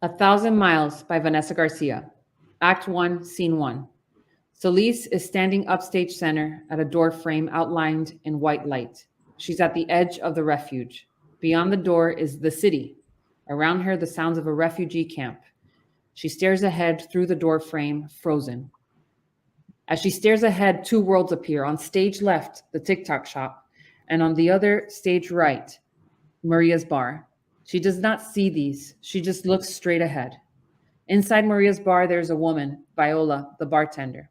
1,000 Miles by Vanessa Garcia. Act 1, Scene 1. Solis is standing upstage center at a door frame outlined in white light. She's at the edge of the refuge. Beyond the door is the city. Around her, the sounds of a refugee camp. She stares ahead through the door frame, frozen. As she stares ahead, two worlds appear. On stage left, the TikTok shop, and on the other stage right, Maria's bar. She does not see these. She just looks straight ahead. Inside Maria's bar, there's a woman, Viola, the bartender.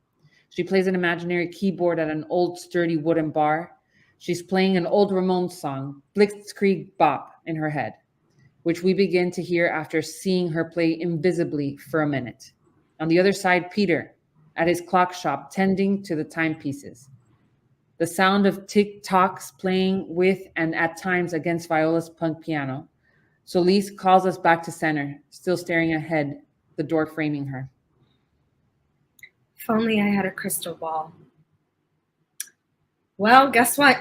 She plays an imaginary keyboard at an old, sturdy wooden bar. She's playing an old Ramones song, Blitzkrieg Bop, in her head, which we begin to hear after seeing her play invisibly for a minute. On the other side, Peter, at his clock shop, tending to the timepieces. The sound of tick-tocks playing with and at times against Viola's punk piano. Solis calls us back to center, still staring ahead, the door framing her. If only I had a crystal ball. Well, guess what?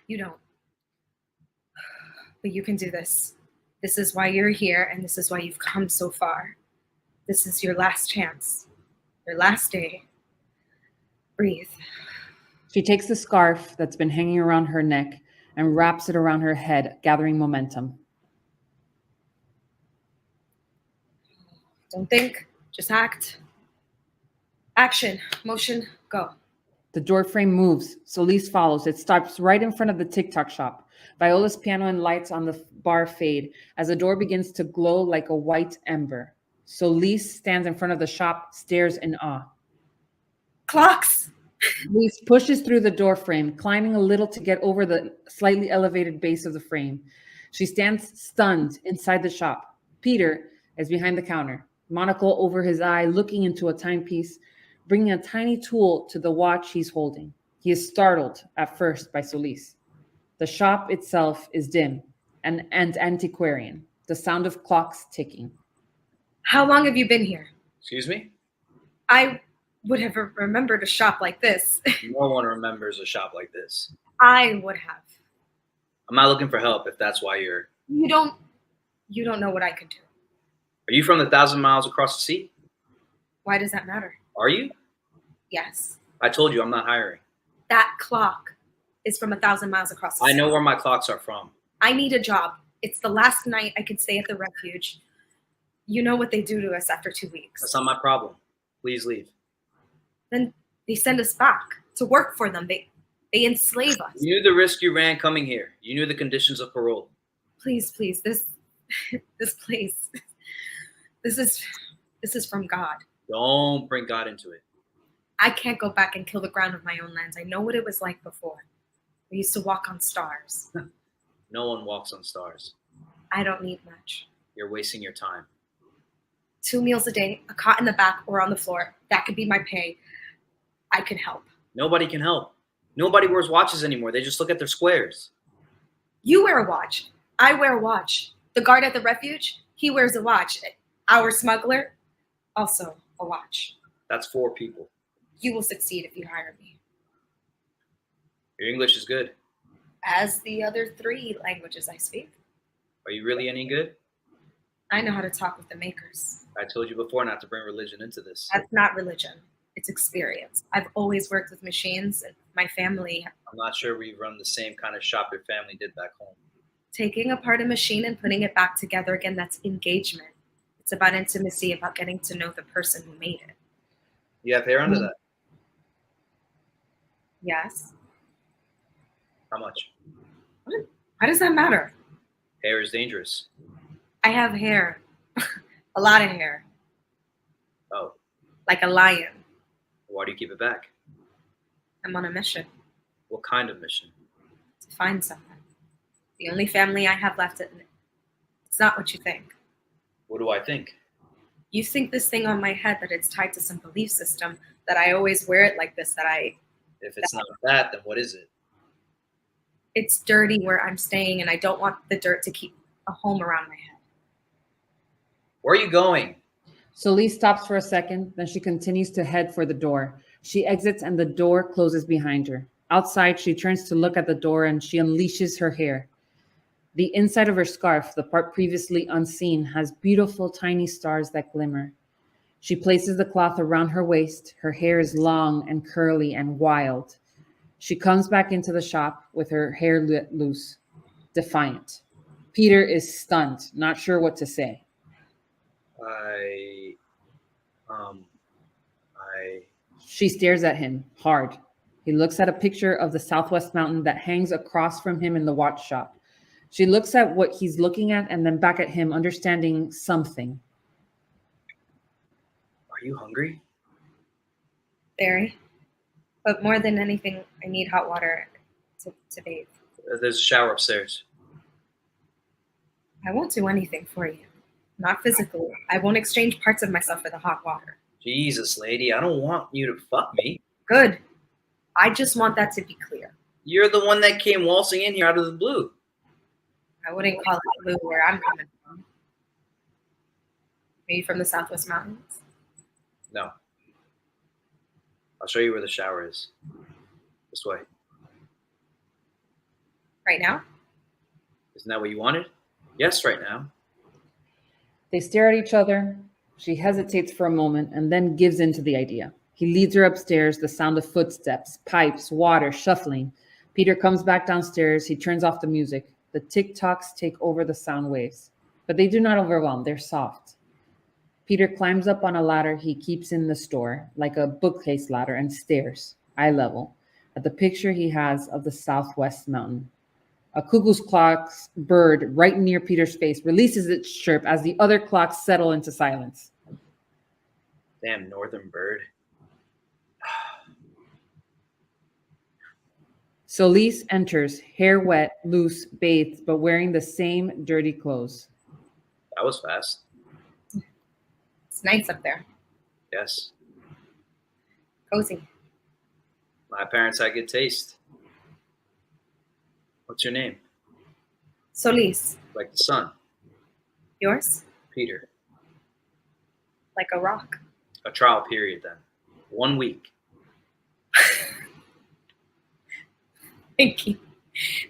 You don't. But you can do this. This is why you're here, and this is why you've come so far. This is your last chance. Your last day. Breathe. She takes the scarf that's been hanging around her neck and wraps it around her head, gathering momentum. Don't think, just act. Action, motion, go. The door frame moves. Solis follows. It stops right in front of the TikTok shop. Viola's piano and lights on the bar fade as the door begins to glow like a white ember. Solis stands in front of the shop, stares in awe. Clocks! Solis pushes through the door frame, climbing a little to get over the slightly elevated base of the frame. She stands stunned inside the shop. Peter is behind the counter, monocle over his eye, looking into a timepiece, bringing a tiny tool to the watch he's holding. He is startled at first by Solis. The shop itself is dim and antiquarian, the sound of clocks ticking. How long have you been here? Excuse me? I would have remembered a shop like this. No one remembers a shop like this. I would have. I'm not looking for help if that's why you're... You don't know what I could do. Are you from the 1,000 miles across the sea? Why does that matter? Are you? Yes. I told you I'm not hiring. That clock is from 1,000 miles across the sea. I know where my clocks are from. I need a job. It's the last night I could stay at the refuge. You know what they do to us after 2 weeks. That's not my problem. Please leave. Then they send us back to work for them. They enslave us. You knew the risk you ran coming here. You knew the conditions of parole. Please, this place. This is from God. Don't bring God into it. I can't go back and kill the ground of my own lands. I know what it was like before. We used to walk on stars. No one walks on stars. I don't need much. You're wasting your time. 2 meals a day, a cot in the back or on the floor. That could be my pay. I could help. Nobody can help. Nobody wears watches anymore. They just look at their squares. You wear a watch. I wear a watch. The guard at the refuge, he wears a watch. Our smuggler, also a watch. That's 4 people. You will succeed if you hire me. Your English is good. As the other 3 languages I speak. Are you really any good? I know how to talk with the makers. I told you before not to bring religion into this. That's not religion. It's experience. I've always worked with machines, and my family... I'm not sure we run the same kind of shop your family did back home. Taking apart a machine and putting it back together again, that's engagement. It's about intimacy, about getting to know the person who made it. You have hair under that? Yes. How much? What? Why does that matter? Hair is dangerous. I have hair. A lot of hair. Oh. Like a lion. Why do you keep it back? I'm on a mission. What kind of mission? To find someone. The only family I have left. It's not what you think. What do I think? You think this thing on my head that it's tied to some belief system, that I always wear it like this, If it's not that, then what is it? It's dirty where I'm staying, and I don't want the dirt to keep a home around my head. Where are you going? Solis stops for a second, then she continues to head for the door. She exits and the door closes behind her. Outside, she turns to look at the door and she unleashes her hair. The inside of her scarf, the part previously unseen, has beautiful tiny stars that glimmer. She places the cloth around her waist. Her hair is long and curly and wild. She comes back into the shop with her hair loose, defiant. Peter is stunned, not sure what to say. I She stares at him hard. He looks at a picture of the Southwest Mountain that hangs across from him in the watch shop. She looks at what he's looking at and then back at him, understanding something. Are you hungry? Very. But more than anything, I need hot water to bathe. There's a shower upstairs. I won't do anything for you. Not physically. I won't exchange parts of myself for the hot water. Jesus, lady, I don't want you to fuck me. Good. I just want that to be clear. You're the one that came waltzing in here out of the blue. I wouldn't call it blue where I'm coming from. Are you from the Southwest Mountains? No. I'll show you where the shower is. This way. Right now? Isn't that what you wanted? Yes, right now. They stare at each other. She hesitates for a moment and then gives in to the idea. He leads her upstairs, the sound of footsteps, pipes, water, shuffling. Peter comes back downstairs. He turns off the music. The tick-tocks take over the sound waves, but they do not overwhelm. They're soft. Peter climbs up on a ladder he keeps in the store, like a bookcase ladder, and stares, eye level, at the picture he has of the Southwest Mountain. A cuckoo's clock's bird right near Peter's face releases its chirp as the other clocks settle into silence. Damn northern bird. Solis enters, hair wet, loose, bathed, but wearing the same dirty clothes. That was fast. It's nice up there. Yes. Cozy. My parents had good taste. What's your name? Solis. Like the sun. Yours? Peter. Like a rock. A trial period then. 1 week. Thank you.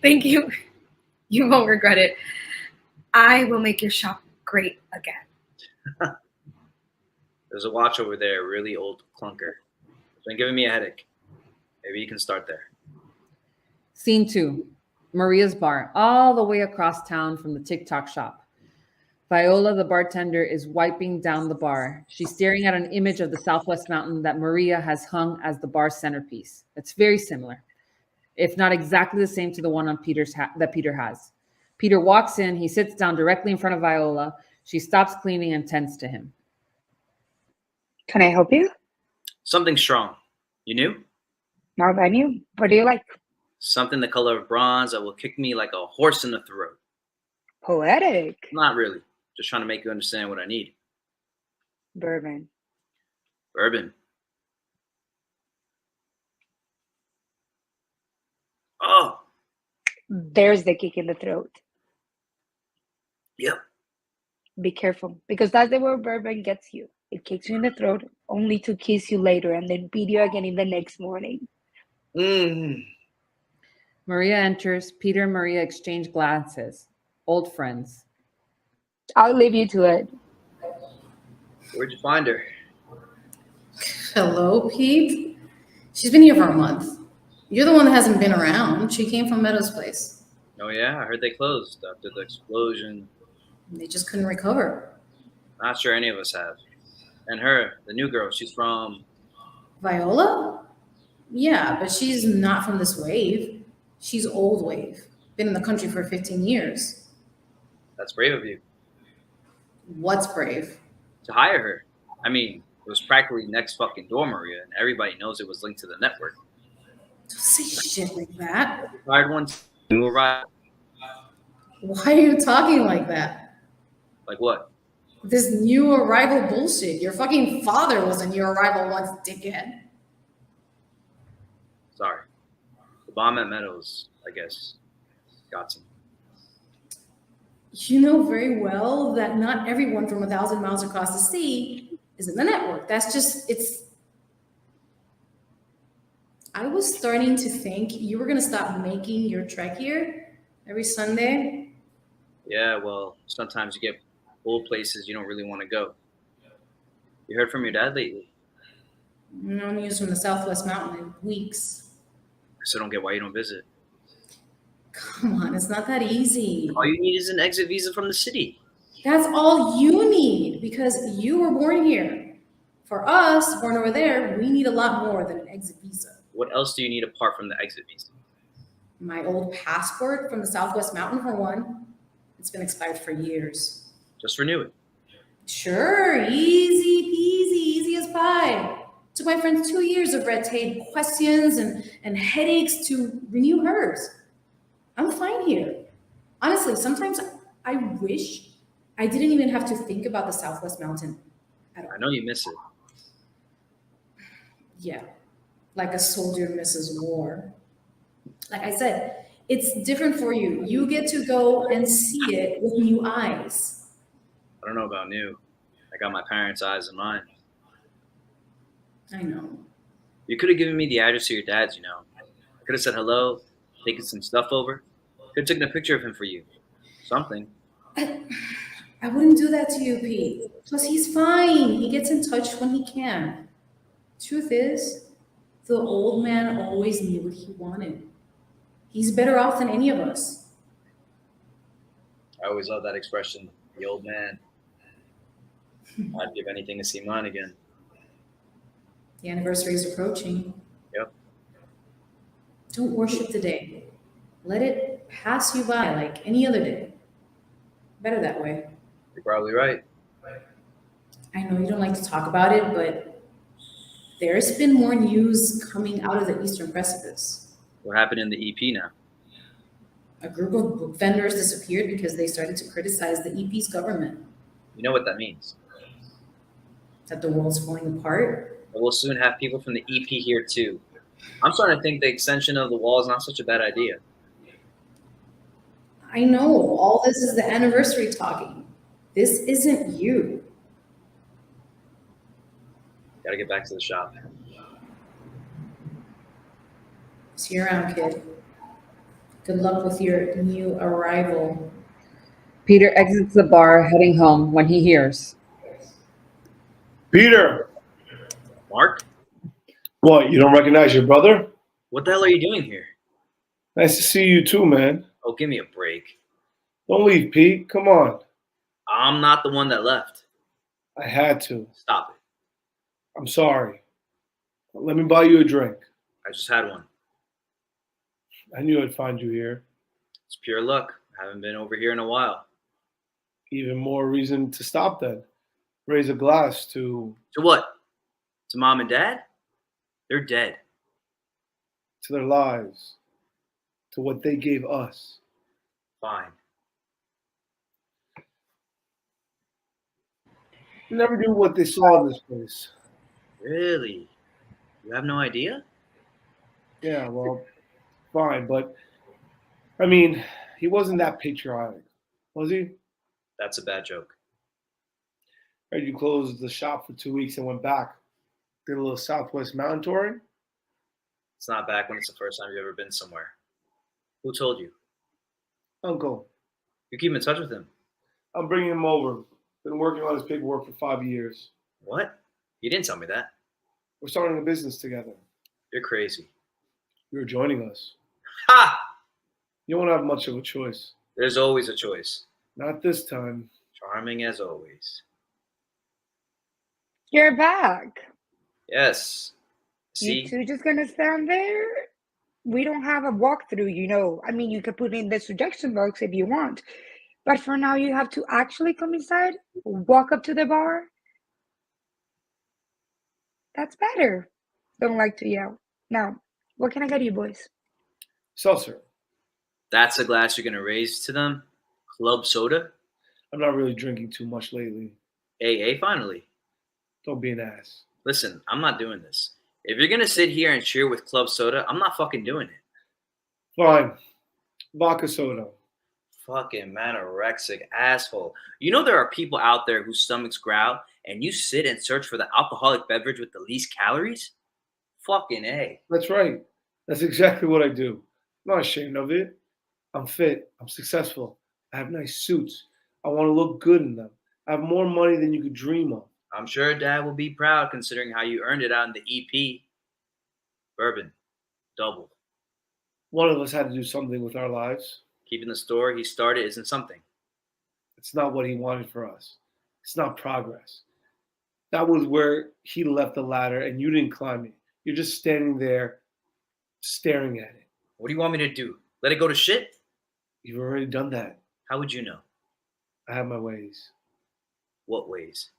Thank you. You won't regret it. I will make your shop great again. There's a watch over there, a really old clunker. It's been giving me a headache. Maybe you can start there. Scene 2. Maria's bar, all the way across town from the TikTok shop. Viola, the bartender, is wiping down the bar. She's staring at an image of the Southwest Mountain that Maria has hung as the bar's centerpiece. It's very similar, if not exactly the same to the one on that Peter has. Peter walks in. He sits down directly in front of Viola. She stops cleaning and tends to him. Can I help you? Something strong. You knew? Not brand new. What do you like? Something the color of bronze that will kick me like a horse in the throat. Poetic. Not really. Just trying to make you understand what I need. Bourbon. Bourbon. Oh. There's the kick in the throat. Yep. Be careful, because that's the way bourbon gets you. It kicks you in the throat only to kiss you later and then beat you again in the next morning. Maria enters. Peter and Maria exchange glances. Old friends. I'll leave you to it. Where'd you find her? Hello, Pete. She's been here for a month. You're the one that hasn't been around. She came from Meadows' place. Oh yeah, I heard they closed after the explosion. They just couldn't recover. Not sure any of us have. And her, the new girl, she's from... Viola? Yeah, but she's not from this wave. She's old wave. Been in the country for 15 years. That's brave of you. What's brave? To hire her. I mean, it was practically next fucking door, Maria, and everybody knows it was linked to the network. Don't say shit like that. Hired one, new arrival. Why are you talking like that? Like what? This new arrival bullshit. Your fucking father was a new arrival once, dickhead. Sorry. The bomb at Meadows, I guess, got some. You know very well that not everyone from 1,000 miles across the sea is in the network. That's just, I was starting to think you were going to stop making your trek here every Sunday Yeah, well, sometimes you get old places you don't really want to go. You heard from your dad lately? No news from the Southwest Mountain in weeks. I still don't get why you don't visit. Come on, it's not that easy. All you need is an exit visa from the city. That's all you need because you were born here. For us, born over there, we need a lot more than an exit visa. What else do you need apart from the exit visa? My old passport from the Southwest Mountain, for one. It's been expired for years. Just renew it. Sure, easy peasy, easy as pie. Took my friends 2 years of red tape, questions, and headaches to renew hers. I'm fine here. Honestly, sometimes I wish I didn't even have to think about the Southwest Mountain at all. I know you miss it. Yeah, like a soldier misses war. Like I said, it's different for you. You get to go and see it with new eyes. I don't know about new. I got my parents' eyes in mine. I know. You could have given me the address of your dad's, you know. I could have said hello, taken some stuff over. Could have taken a picture of him for you. Something. I wouldn't do that to you, Pete. Plus, he's fine. He gets in touch when he can. Truth is, the old man always knew what he wanted. He's better off than any of us. I always love that expression, the old man. I'd give anything to see mine again. The anniversary is approaching. Yep. Don't worship the day. Let it pass you by like any other day. Better that way. You're probably right. I know you don't like to talk about it, but there's been more news coming out of the Eastern Precipice. What happened in the EP now? A group of book vendors disappeared because they started to criticize the EP's government. You know what that means. That the world's falling apart. But we'll soon have people from the EP here too. I'm starting to think the extension of the wall is not such a bad idea. I know, all this is the anniversary talking. This isn't you. Gotta get back to the shop. See you around, kid. Good luck with your new arrival. Peter exits the bar, heading home when he hears. Peter! Mark? What, you don't recognize your brother? What the hell are you doing here? Nice to see you too, man. Oh, give me a break. Don't leave, Pete. Come on. I'm not the one that left. I had to. Stop it. I'm sorry. Let me buy you a drink. I just had one. I knew I'd find you here. It's pure luck. I haven't been over here in a while. Even more reason to stop then. Raise a glass to To what? To mom and dad? They're dead. their lives, to what they gave us. Fine. You never knew what they saw in this place. Really? You have no idea? Yeah, well, fine, but I mean, he wasn't that patriotic, was he? That's a bad joke. Right, you closed the shop for 2 weeks and went back. Did a little Southwest Mountain touring. It's not back when it's the first time you've ever been somewhere. Who told you? Uncle, You keep in touch with him. I'm bringing him over. Been working on his paperwork for 5 years. What? You didn't tell me that. We're starting a business together. You're crazy. You're joining us. Ha! You won't have much of a choice. There's always a choice. Not this time. Charming as always. You're back. Yes. See? You two just gonna stand there? We don't have a walkthrough, you know. I mean, you could put in the suggestion box if you want. But for now, you have to actually come inside, walk up to the bar. That's better. Don't like to yell. Now, what can I get you, boys? Seltzer. That's the glass you're going to raise to them? Club soda? I'm not really drinking too much lately. AA finally. Don't be an ass. Listen, I'm not doing this. If you're going to sit here and cheer with club soda, I'm not fucking doing it. Fine. Vodka soda. Fucking anorexic asshole. You know there are people out there whose stomachs growl and you sit and search for the alcoholic beverage with the least calories? Fucking A. That's right. That's exactly what I do. I'm not ashamed of it. I'm fit. I'm successful. I have nice suits. I want to look good in them. I have more money than you could dream of. I'm sure Dad will be proud considering how you earned it out in the EP. Bourbon, double. One of us had to do something with our lives. Keeping the store he started isn't something. It's not what he wanted for us. It's not progress. That was where he left the ladder and you didn't climb it. You're just standing there staring at it. What do you want me to do? Let it go to shit? You've already done that. How would you know? I have my ways. What ways?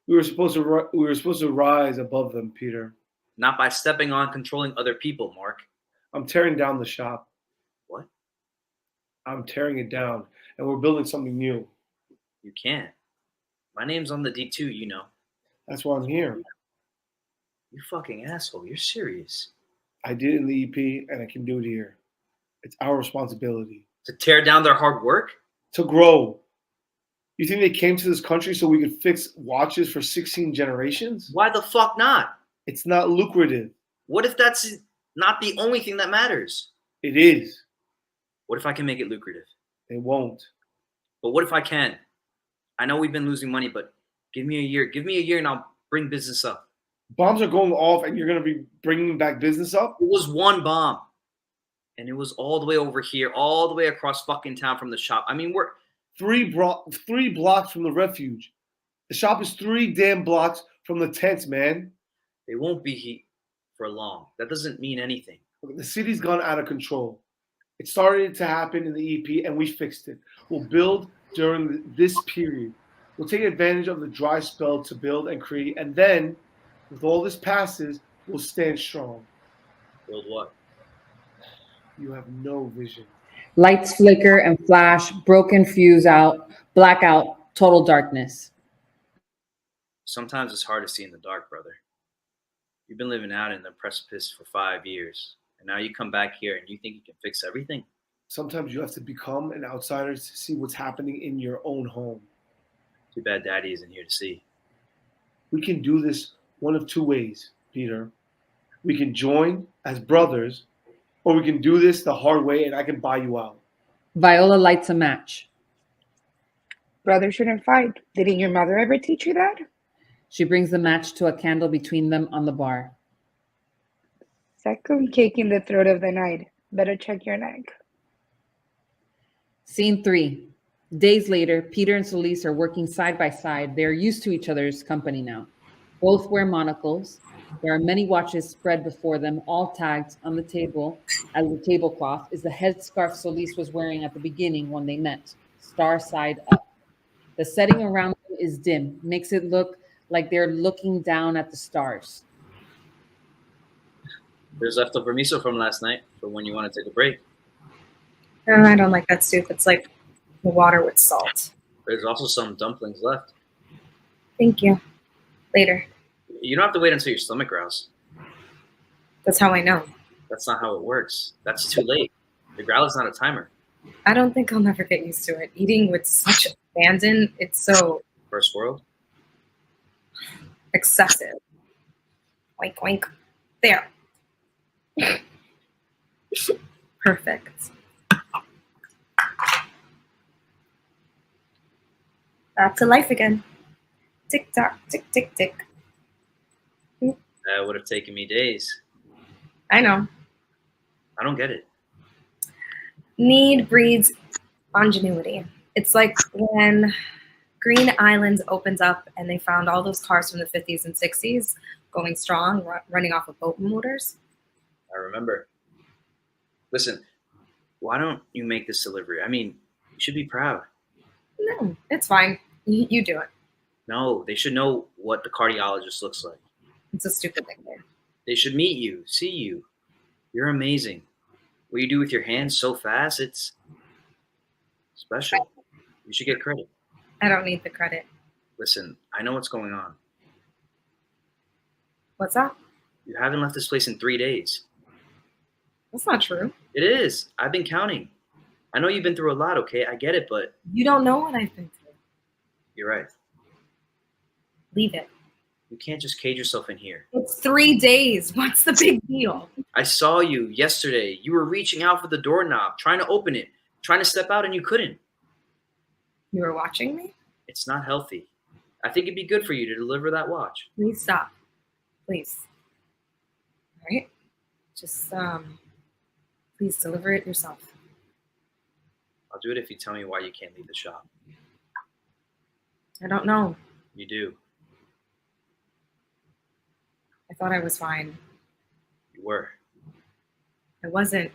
We were supposed to rise above them, Peter. Not by stepping on controlling other people, Mark. I'm tearing down the shop. What? I'm tearing it down, and we're building something new. You can't. My name's on the D2, you know. That's why I'm here. You fucking asshole. You're serious. I did it in the EP, and I can do it here. It's our responsibility. To tear down their hard work? To grow. You think they came to this country so we could fix watches for 16 generations? Why the fuck not? It's not lucrative. What if that's not the only thing that matters? It is. What if I can make it lucrative? It won't. But what if I can? I know we've been losing money, but give me a year. Give me a year and I'll bring business up. Bombs are going off and you're going to be bringing back business up? It was one bomb. And it was all the way over here, all the way across fucking town from the shop. I mean, we're 3 blocks from the refuge. The shop is 3 damn blocks from the tents, man. They won't be here for long. That doesn't mean anything. The city's gone out of control. It started to happen in the EP and we fixed it. We'll build during this period. We'll take advantage of the dry spell to build and create. And then, with all this passes, we'll stand strong. Build what? You have no vision. Lights flicker and flash, broken fuse out, blackout, total darkness. Sometimes it's hard to see in the dark, brother. You've been living out in the precipice for 5 years. And now you come back here and you think you can fix everything? Sometimes you have to become an outsider to see what's happening in your own home. Too bad Daddy isn't here to see. We can do this one of 2 ways, Peter. We can join as brothers, or we can do this the hard way and I can buy you out. Viola lights a match. Brothers shouldn't fight. Didn't your mother ever teach you that? She brings the match to a candle between them on the bar. Second kick in the throat of the night. Better check your neck. Scene 3. Days later, Peter and Solis are working side by side. They are used to each other's company now. Both wear monocles. There are many watches spread before them, all tagged on the table. As the tablecloth is the headscarf Solis was wearing at the beginning when they met, star side up. The setting around them is dim, makes it look like they're looking down at the stars. There's leftover miso from last night for when you want to take a break. Oh, I don't like that soup. It's like water with salt. There's also some dumplings left. Thank you. Later. You don't have to wait until your stomach growls. That's how I know. That's not how it works. That's too late. The growl is not a timer. I don't think I'll never get used to it. Eating with such abandon, it's so First world? excessive. Oink, oink. There. Perfect. Back to life again. Tick tock, tick, tick, tick. That would have taken me days. I know. I don't get it. Need breeds ingenuity. It's like when Green Island opens up and they found all those cars from the 50s and 60s going strong, running off of boat motors. I remember. Listen, why don't you make this delivery? I mean, you should be proud. No, it's fine. You do it. No, they should know what the cardiologist looks like. It's a stupid thing there. They should meet you, see you. You're amazing. What you do with your hands so fast, it's special. You should get credit. I don't need the credit. Listen, I know what's going on. What's that? You haven't left this place in 3 days. That's not true. It is. I've been counting. I know you've been through a lot, okay? I get it, but You don't know what I've been through. you're right. Leave it. You can't just cage yourself in here. It's 3 days. What's the big deal? I saw you yesterday. You were reaching out for the doorknob, trying to open it. Trying to step out and you couldn't. You were watching me? It's not healthy. I think it'd be good for you to deliver that watch. Please stop. Please. All right? Just, please deliver it yourself. I'll do it if you tell me why you can't leave the shop. I don't know. You do. I thought I was fine. You were. I wasn't.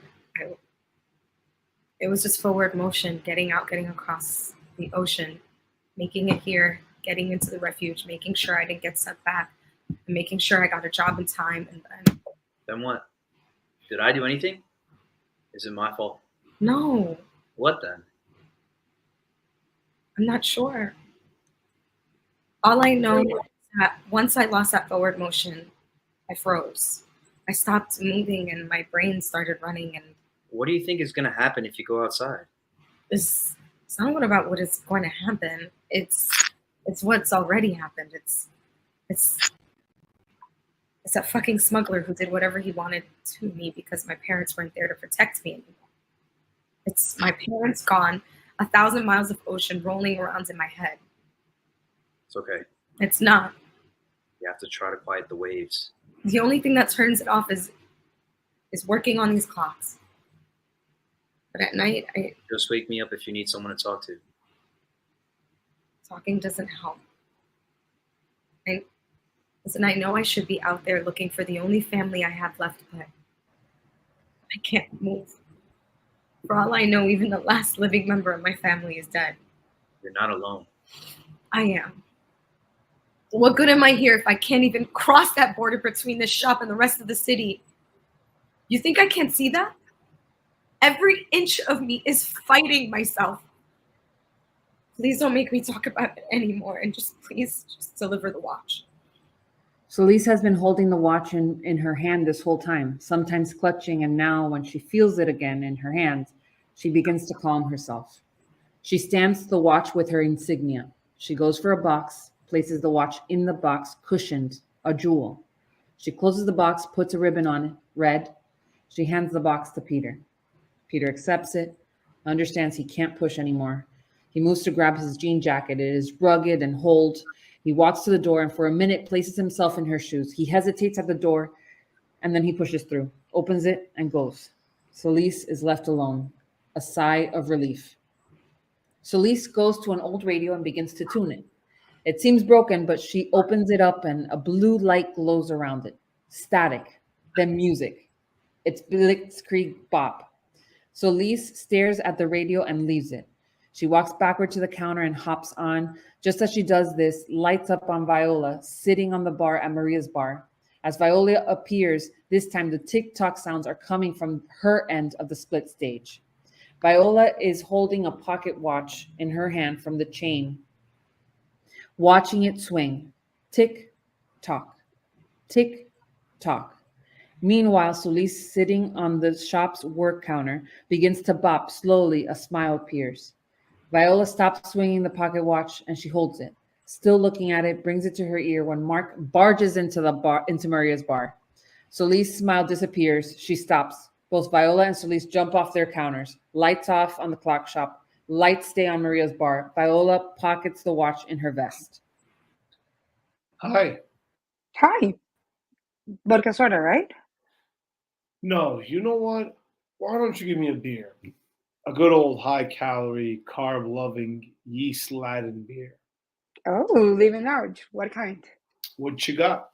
It was just forward motion, getting out, getting across the ocean, making it here, getting into the refuge, making sure I didn't get sent back, and making sure I got a job in time. And then... Then what? Did I do anything? Is it my fault? No. What then? I'm not sure. All I know is that once I lost that forward motion, I froze. I stopped moving and my brain started running. And What do you think is going to happen if you go outside? it's not about what is going to happen. It's what's already happened. It's that fucking smuggler who did whatever he wanted to me because my parents weren't there to protect me anymore. It's my parents gone, 1,000 miles of ocean rolling around in my head. It's okay. It's not. You have to try to quiet the waves. The only thing that turns it off is working on these clocks. But at night, Just wake me up if you need someone to talk to. talking doesn't help. Listen, I know I should be out there looking for the only family I have left, but I can't move. For all I know, even the last living member of my family is dead. You're not alone. I am. What good am I here if I can't even cross that border between this shop and the rest of the city? You think I can't see that? Every inch of me is fighting myself. Please don't make me talk about it anymore, and please deliver the watch. Solis has been holding the watch in her hand this whole time, sometimes clutching, and now when she feels it again in her hand, she begins to calm herself. She stamps the watch with her insignia. She goes for a box, places the watch in the box, cushioned, a jewel. She closes the box, puts a ribbon on it, red. She hands the box to Peter. Peter accepts it, understands he can't push anymore. He moves to grab his jean jacket. It is rugged and hold. He walks to the door and for a minute places himself in her shoes. He hesitates at the door and then he pushes through, opens it and goes. Solis is left alone, a sigh of relief. Solis goes to an old radio and begins to tune it. It seems broken, but she opens it up and a blue light glows around it. Static, then music. It's blitzkrieg bop. Solis stares at the radio and leaves it. She walks backward to the counter and hops on. Just as she does this, lights up on Viola, sitting on the bar at Maria's bar. As Viola appears, this time the tick-tock sounds are coming from her end of the split stage. Viola is holding a pocket watch in her hand from the chain, watching it swing. Tick-tock, tick-tock. Meanwhile, Solis, sitting on the shop's work counter, begins to bop. Slowly, a smile appears. Viola stops swinging the pocket watch and she holds it. Still looking at it, brings it to her ear when Mark barges into Maria's bar. Solis' smile disappears. She stops. Both Viola and Solis jump off their counters. Lights off on the clock shop. Lights stay on Maria's bar. Viola pockets the watch in her vest. Hi. Hi. Vodka soda, right? No, you know what? Why don't you give me a beer? A good old high-calorie, carb-loving, yeast-laden beer. Oh, leaving out. What kind? What you got?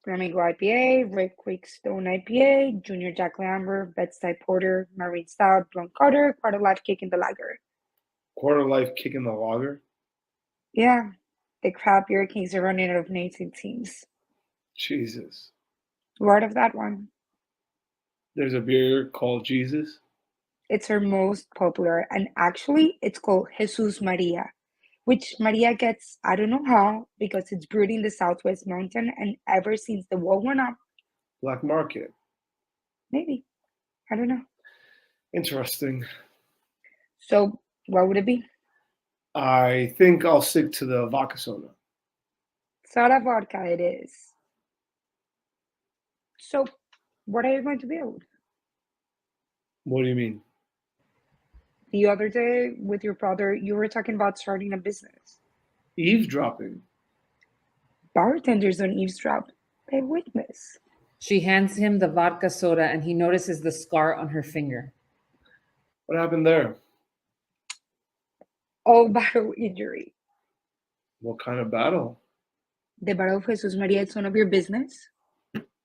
Flamingo IPA, Red Creek Stone IPA, Junior Jack Amber, Bedside Porter, Marine Stout, Blonde Carter, Quarter Life Kick in the Lager. Quarter life kicking the lager? Yeah, the crab beer kings are running out of native teams. Jesus. Word of that one. There's a beer called Jesus? It's her most popular, and actually, it's called Jesus Maria, which Maria gets, I don't know how, because it's brewed in the Southwest Mountain, and ever since the wall went up, Black market. maybe. I don't know. Interesting. So, what would it be? I think I'll stick to the vodka soda. Soda vodka it is. So, what are you going to build? What do you mean? The other day with your brother, you were talking about starting a business. Eavesdropping. Bartenders don't eavesdrop, they witness. She hands him the vodka soda and he notices the scar on her finger. What happened there? All battle injury. What kind of battle? The battle of Jesus Maria, it's none of your business.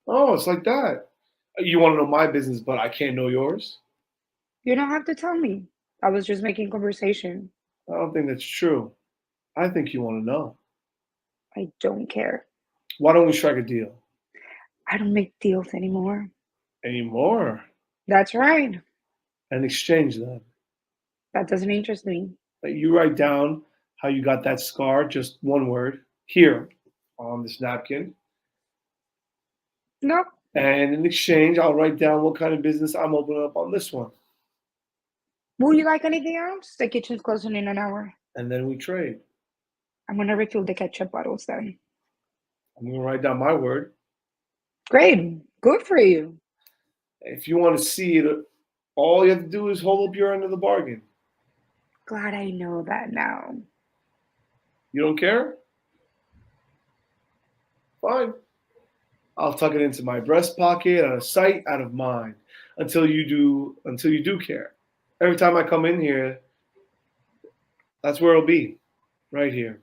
Oh, it's like that. You want to know my business, but I can't know yours? You don't have to tell me. I was just making conversation. I don't think that's true. I think you want to know. I don't care. Why don't we strike a deal? I don't make deals anymore. Anymore? That's right. An exchange then. That doesn't interest me. You write down how you got that scar, just one word, here on this napkin. Nope. And in exchange, I'll write down what kind of business I'm opening up on this one. Would you like anything else? The kitchen's closing in an hour. And then we trade. I'm gonna refill the ketchup bottles then. I'm going to write down my word. Great. Good for you. If you want to see it, all you have to do is hold up your end of the bargain. Glad I know that now. You don't care? Fine. I'll tuck it into my breast pocket, out of sight, out of mind, until you do care. Every time I come in here, that's where it'll be, right here.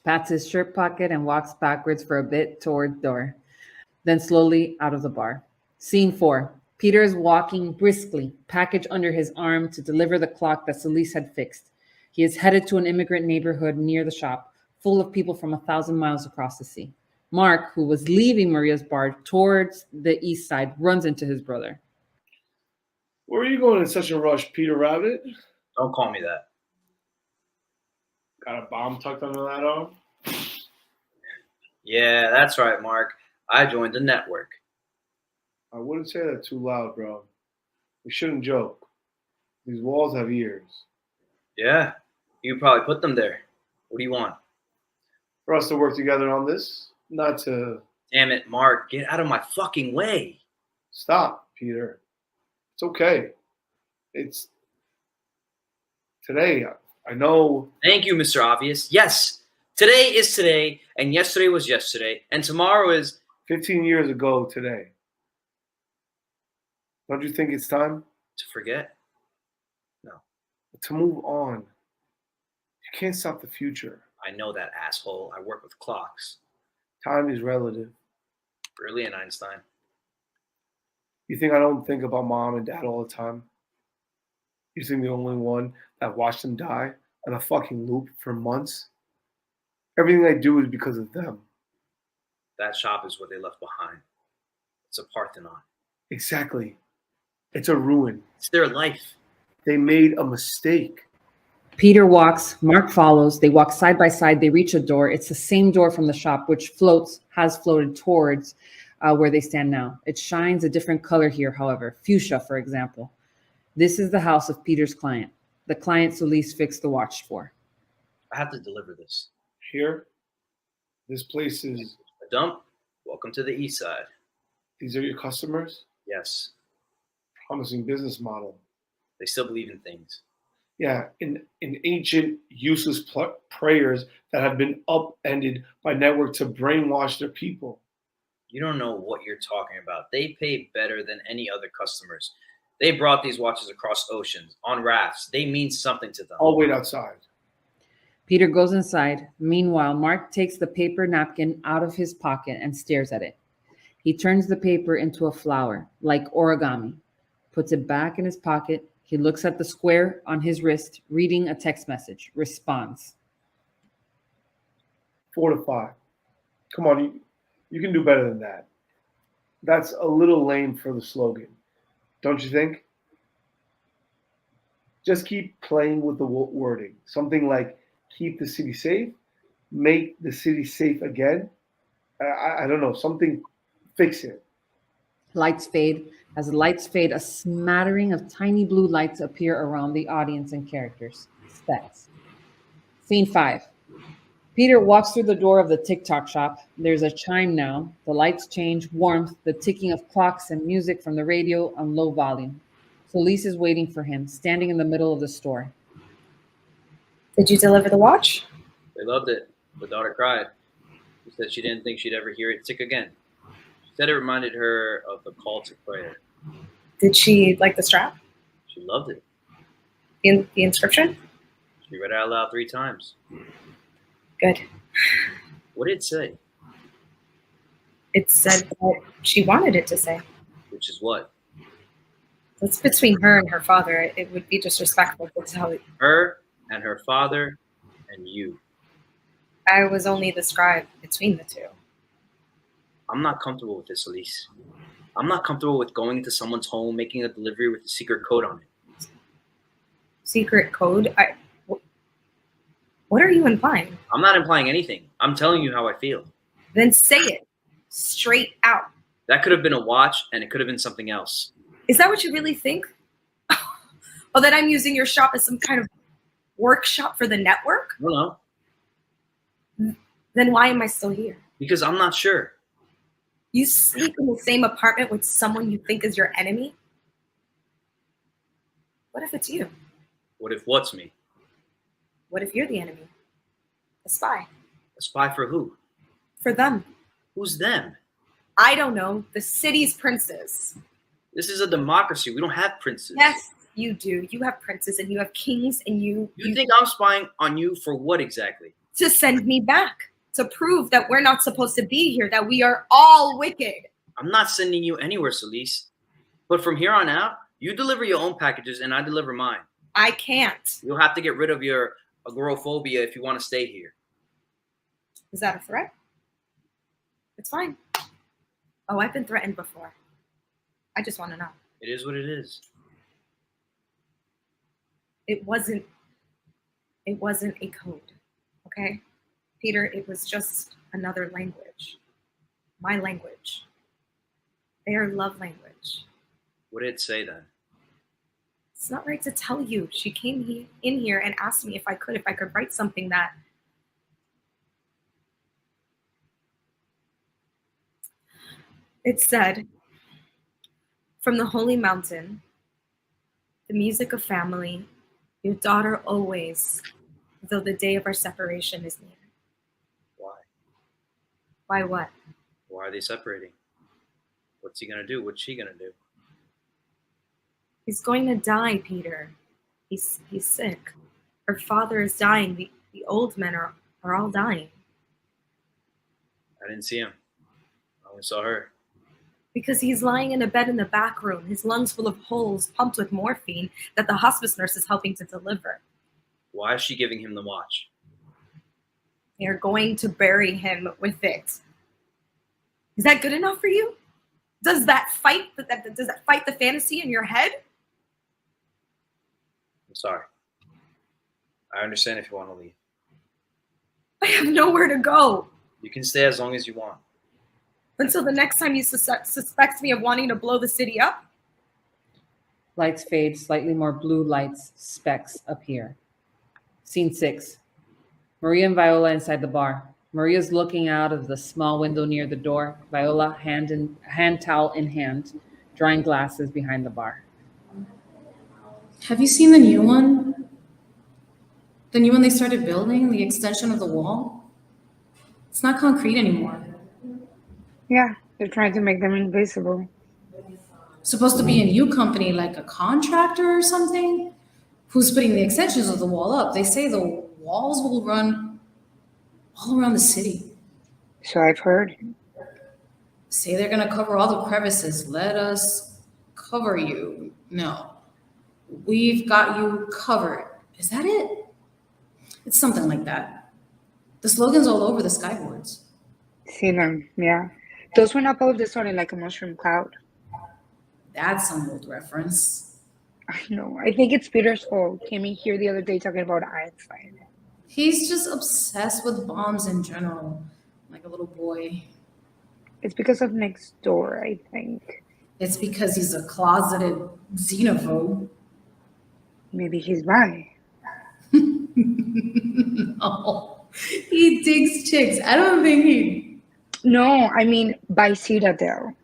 Pats his shirt pocket and walks backwards for a bit toward door, then slowly out of the bar. Scene 4. Peter is walking briskly, package under his arm, to deliver the clock that Solis had fixed. He is headed to an immigrant neighborhood near the shop, full of people from 1,000 miles across the sea. Mark, who was leaving Maria's bar towards the east side, runs into his brother. Where are you going in such a rush, Peter Rabbit? Don't call me that. Got a bomb tucked under that arm? Yeah, that's right, Mark. I joined the network. I wouldn't say that too loud, bro. We shouldn't joke. These walls have ears. Yeah, you probably put them there. What do you want? For us to work together on this, not to... Damn it, Mark. Get out of my fucking way. Stop, Peter. It's okay. It's... Today, I know... Thank you, Mr. Obvious. Yes, today is today, and yesterday was yesterday, and tomorrow is... 15 years ago today. Don't you think it's time? To forget? No. To move on. You can't stop the future. I know that, asshole. I work with clocks. Time is relative. Brilliant, Einstein. You think I don't think about mom and dad all the time? You think the only one that watched them die on a fucking loop for months? Everything I do is because of them. That shop is what they left behind. It's a Parthenon. Exactly. It's a ruin. It's their life. They made a mistake. Peter walks, Mark follows. They walk side by side. They reach a door. It's the same door from the shop, which has floated towards where they stand now. It shines a different color here, however, fuchsia, for example. This is the house of Peter's client, the client Solis fixed the watch for. I have to deliver this. Here, this place is... A dump? Welcome to the east side. These are your customers? Yes. Promising business model. They still believe in things. Yeah, in ancient, useless prayers that have been upended by network to brainwash their people. You don't know what you're talking about. They pay better than any other customers. They brought these watches across oceans, on rafts. They mean something to them. I'll wait outside. Peter goes inside. Meanwhile, Mark takes the paper napkin out of his pocket and stares at it. He turns the paper into a flower, like origami, puts it back in his pocket. He looks at the square on his wrist, reading a text message, responds. 4 to 5. Come on, you can do better than that. That's a little lame for the slogan, don't you think? Just keep playing with the wording. Something like, keep the city safe, make the city safe again. I don't know, something, fix it. Lights fade. As the lights fade, a smattering of tiny blue lights appear around the audience and characters. Specks. Scene 5. Peter walks through the door of the TikTok shop. There's a chime now. The lights change, warmth, the ticking of clocks and music from the radio on low volume. Solis is waiting for him, standing in the middle of the store. Did you deliver the watch? They loved it. The daughter cried. She said she didn't think she'd ever hear it tick again. She said it reminded her of the call to prayer. Did she like the strap? She loved it. The inscription? She read it out loud 3 times. Good. What did it say? It said what she wanted it to say. Which is what? It's between her and her father. It would be disrespectful to tell you. Her and her father and you. I was only the scribe between the two. I'm not comfortable with this, Elise. I'm not comfortable with going into someone's home, making a delivery with a secret code on it. Secret code? What are you implying? I'm not implying anything. I'm telling you how I feel. Then say it straight out. That could have been a watch, and it could have been something else. Is that what you really think? Oh, that I'm using your shop as some kind of workshop for the network? I don't know. Then why am I still here? Because I'm not sure. You sleep in the same apartment with someone you think is your enemy? What if it's you? What if what's me? What if you're the enemy? A spy. A spy for who? For them. Who's them? I don't know. The city's princes. This is a democracy. We don't have princes. Yes, you do. You have princes and you have kings and you think I'm spying on you for what exactly? To send me back. To prove that we're not supposed to be here. That we are all wicked. I'm not sending you anywhere, Solis. But from here on out, you deliver your own packages and I deliver mine. I can't. You'll have to get rid of your agoraphobia if you want to stay here. Is that a threat? It's fine. Oh, I've been threatened before. I just want to know. It is what it is. It wasn't a code, okay? Peter, it was just another language. My language. Their love language. What did it say then? It's not right to tell you. She came in here and asked me if I could write something that it said, from the holy mountain, the music of family, your daughter always, though the day of our separation is near. Why? Why what? Why are they separating? What's he going to do? What's she going to do? He's going to die, Peter. He's sick. Her father is dying. The old men are all dying. I didn't see him. I only saw her. Because he's lying in a bed in the back room, his lungs full of holes, pumped with morphine that the hospice nurse is helping to deliver. Why is she giving him the watch? They're going to bury him with it. Is that good enough for you? Does that fight the fantasy in your head? I'm sorry. I understand if you want to leave. I have nowhere to go. You can stay as long as you want. Until the next time you suspect me of wanting to blow the city up? Lights fade, slightly more blue lights, specks appear. Scene 6. Maria and Viola inside the bar. Maria's looking out of the small window near the door. Viola, hand towel in hand, drying glasses behind the bar. Have you seen the new one? The new one they started building, the extension of the wall? It's not concrete anymore. Yeah, they're trying to make them invisible. Supposed to be a new company, like a contractor or something? Who's putting the extensions of the wall up? They say the walls will run all around the city. So I've heard. Say they're gonna cover all the crevices. Let us cover you. No. We've got you covered. Is that it? It's something like that. The slogan's all over the skyboards. See them, yeah. Those went up all of a sudden like a mushroom cloud. That's some old reference. I know. I think it's Peter's fault. Came in here the other day talking about Einstein. He's just obsessed with bombs in general, like a little boy. It's because of next door, I think. It's because he's a closeted xenophobe. Maybe he's bi. No, he digs chicks. I don't think he... No, I mean by Citadel.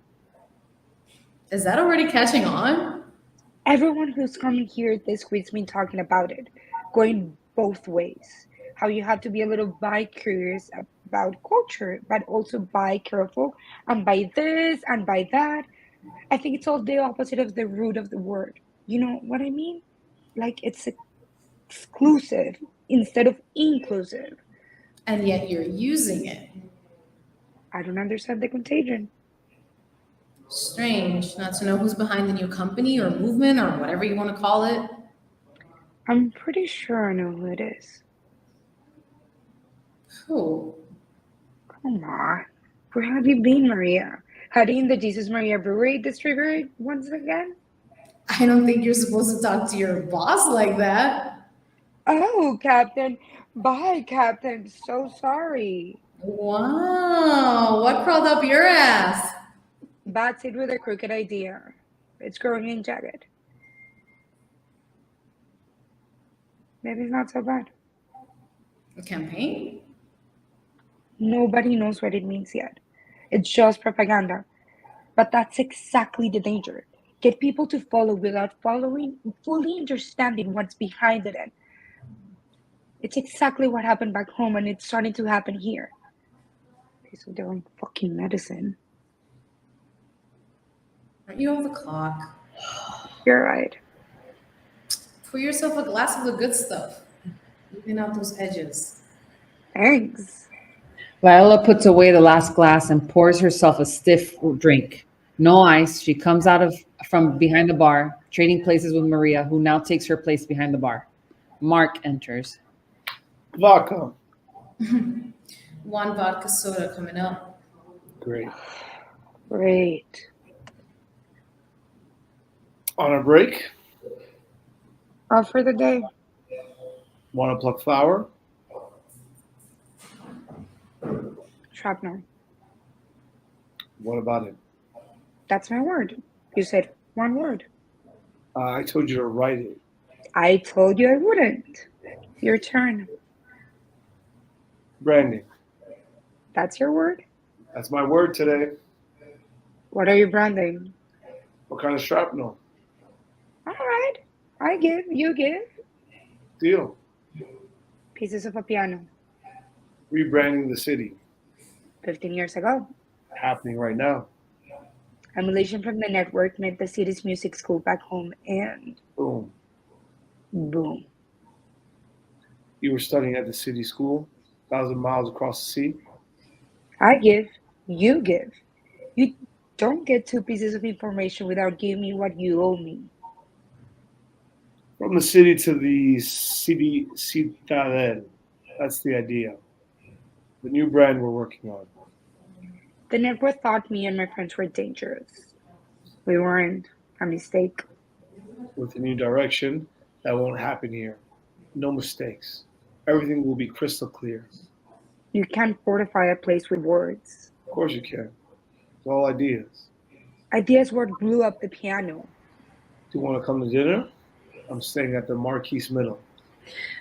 Is that already catching on? Everyone who's coming here this week's been talking about it, going both ways. How you have to be a little bi curious about culture, but also bi careful and by this and by that. I think it's all the opposite of the root of the word. You know what I mean? Like it's exclusive instead of inclusive. And yet you're using it. I don't understand the contagion. Strange not to know who's behind the new company or movement or whatever you want to call it. I'm pretty sure I know who it is. Who? Come on. Where have you been, Maria? Hiding in the Jesus Maria Brewery distributor once again? I don't think you're supposed to talk to your boss like that. Oh, Captain. Bye, Captain. So sorry. Wow, what crawled up your ass? Bad seed with a crooked idea. It's growing in jagged. Maybe it's not so bad. A campaign? Nobody knows what it means yet. It's just propaganda. But that's exactly the danger. Get people to follow without fully understanding what's behind it. And it's exactly what happened back home, and it's starting to happen here. Piece of their own fucking medicine. Aren't you off the clock? You're right. Pour yourself a glass of the good stuff. Even out those edges. Thanks. Viola puts away the last glass and pours herself a stiff drink. No ice. She comes from behind the bar, trading places with Maria, who now takes her place behind the bar. Mark enters. Vodka. One vodka soda coming up. Great. Great. On a break? Off for the day. Want to pluck flower? Shrapnel. What about it? That's my word. You said one word. I told you to write it. I told you I wouldn't. Your turn. Branding. That's your word? That's my word today. What are you branding? What kind of shrapnel? All right. I give, you give. Deal. Pieces of a piano. Rebranding the city. 15 years ago. Happening right now. Emulation from the network made the city's music school back home, and Boom. boom. You were studying at the city school, 1,000 miles across the sea. I give, you give. You don't get two pieces of information without giving me what you owe me. From the city to the city citadel. That's the idea. The new brand we're working on. The network thought me and my friends were dangerous. We weren't. A mistake. With a new direction, that won't happen here. No mistakes. Everything will be crystal clear. You can't fortify a place with words. Of course you can. It's all ideas. Ideas what blew up the piano. Do you want to come to dinner? I'm staying at the Marquise Middle.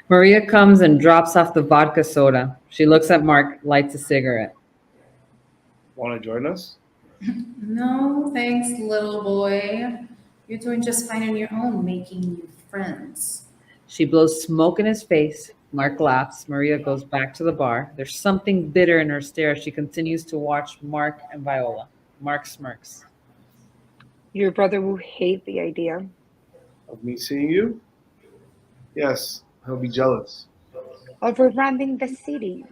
Maria comes and drops off the vodka soda. She looks at Mark, lights a cigarette. Want to join us? No, thanks, little boy. You're doing just fine on your own, making new friends. She blows smoke in his face. Mark laughs. Maria goes back to the bar. There's something bitter in her stare as she continues to watch Mark and Viola. Mark smirks. Your brother will hate the idea. Of me seeing you? Yes, he'll be jealous. Of rebranding the city.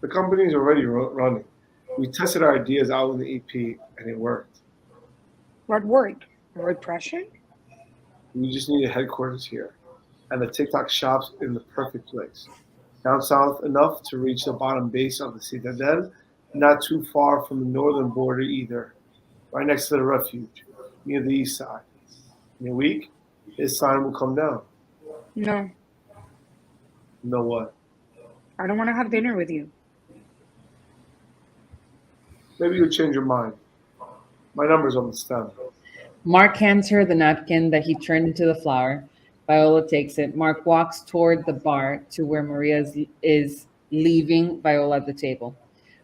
The company's already running. We tested our ideas out in the EP and it worked. What worked? Repression? We just need a headquarters here. And the TikTok shops in the perfect place. Down south enough to reach the bottom base of the Citadel, not too far from the northern border either. Right next to the refuge, near the east side. In a week, his sign will come down. No, You know what? I don't want to have dinner with you. Maybe you'll change your mind. My number's on the stem. Mark hands her the napkin that he turned into the flower. Viola takes it. Mark walks toward the bar to where Maria is leaving Viola at the table.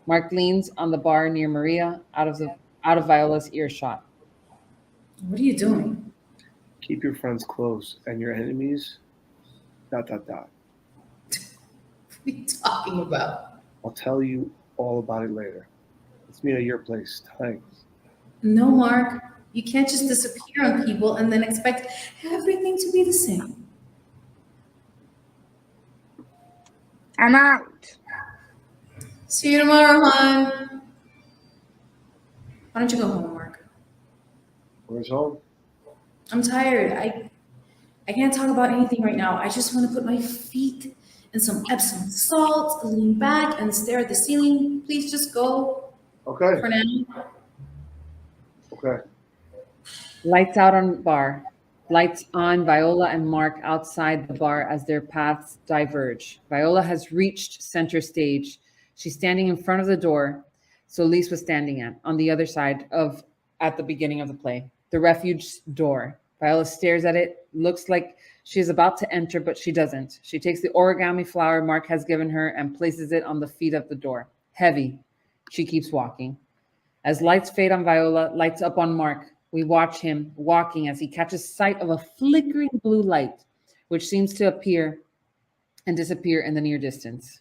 Mark leans on the bar near Maria, out of Viola's earshot. What are you doing? Keep your friends close and your enemies, ... What What are you talking about? I'll tell you all about it later. Let's meet at your place. Thanks. No, Mark. You can't just disappear on people and then expect everything to be the same. I'm out. See you tomorrow, hon. Why don't you go home, Mark? Where's home? I'm tired. I can't talk about anything right now. I just want to put my feet in some Epsom salt, lean back, and stare at the ceiling. Please just go Okay. for now. Okay. Lights out on bar. Lights on Viola and Mark outside the bar as their paths diverge. Viola has reached center stage. She's standing in front of the door Solis was standing on the other side at the beginning of the play. The refuge door. Viola stares at it, looks like she is about to enter, but she doesn't. She takes the origami flower Mark has given her and places it on the feet of the door. Heavy. She keeps walking. As lights fade on Viola, lights up on Mark, we watch him walking as he catches sight of a flickering blue light, which seems to appear and disappear in the near distance.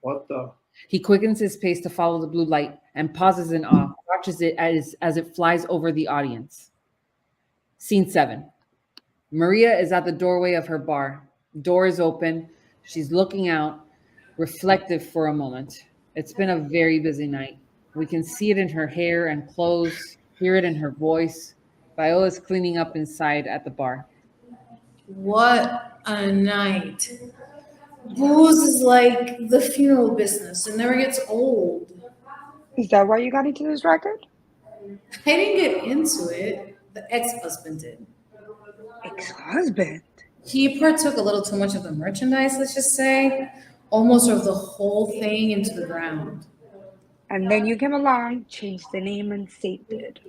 What the? He quickens his pace to follow the blue light and pauses in awe, watches it as it flies over the audience. Scene 7. Maria is at the doorway of her bar. Door is open. She's looking out, reflective for a moment. It's been a very busy night. We can see it in her hair and clothes, hear it in her voice. Viola's cleaning up inside at the bar. What a night. Booze is like the funeral business. It never gets old. Is that why you got into this record? I didn't get into it. The ex-husband did. Ex-husband? He partook a little too much of the merchandise, let's just say. Almost drove the whole thing into the ground. And then you came along, changed the name, and saved it.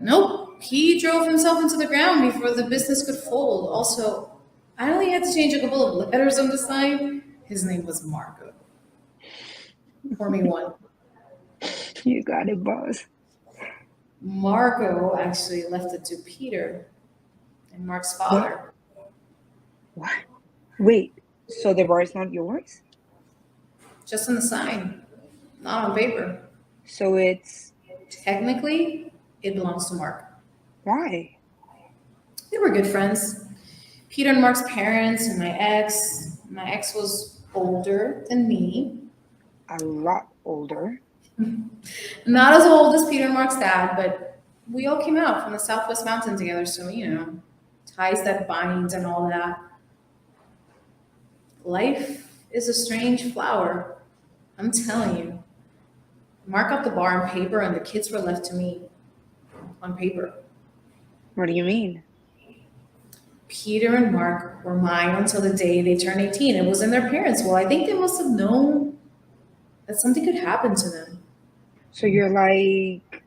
Nope. He drove himself into the ground before the business could fold. Also, I only had to change a couple of letters on the sign. His name was Marco. Pour me one. You got it, boss. Marco actually left it to Peter and Mark's father. What? Wait, so the bar is not yours? Just on the sign, not on paper. So it's... Technically, it belongs to Mark. Why? They were good friends. Peter and Mark's parents and my ex. My ex was older than me. A lot older. Not as old as Peter and Mark's dad, but we all came out from the Southwest Mountain together, so, ties that bind and all that. Life is a strange flower. I'm telling you. Mark got the bar on paper and the kids were left to me on paper. What do you mean? Peter and Mark were mine until the day they turned 18. It was in their parents' will. I think they must have known that something could happen to them. So you're like...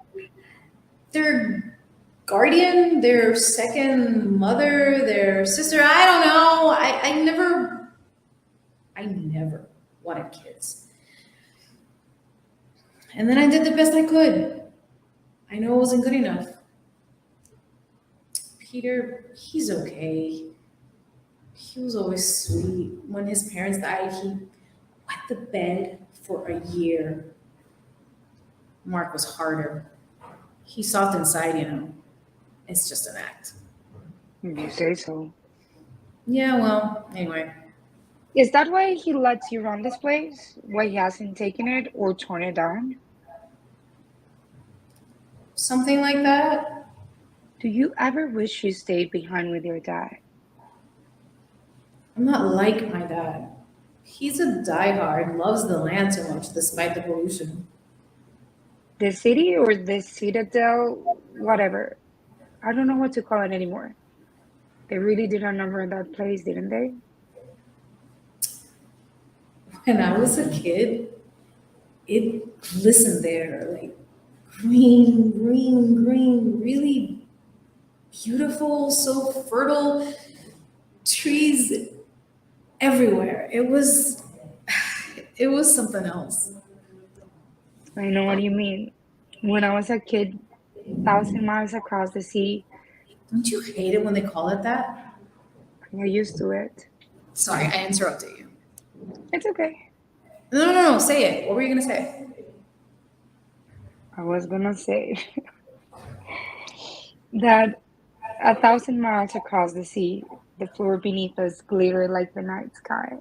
Their guardian, their second mother, their sister, I don't know. I never wanted kids. And then I did the best I could. I know it wasn't good enough. Peter, he's okay. He was always sweet. When his parents died, he wet the bed for a year. Mark was harder. He's soft inside, It's just an act. You say so. Yeah, well, anyway. Is that why he lets you run this place? Why he hasn't taken it or torn it down? Something like that. Do you ever wish you stayed behind with your dad? I'm not like my dad. He's a diehard, loves the land so much despite the pollution. The city or the citadel, whatever. I don't know what to call it anymore. They really did a number on that place, didn't they? When I was a kid, it glistened there, like green, green, green, really beautiful, so fertile, trees everywhere. It was something else. I know what you mean. When I was a kid, 1,000 miles across the sea, Don't you hate it when they call it that? I'm not used to it. Sorry, I interrupted you. It's okay. No, say it. What were you gonna say? I was gonna say that 1,000 miles across the sea, the floor beneath us glittered like the night sky.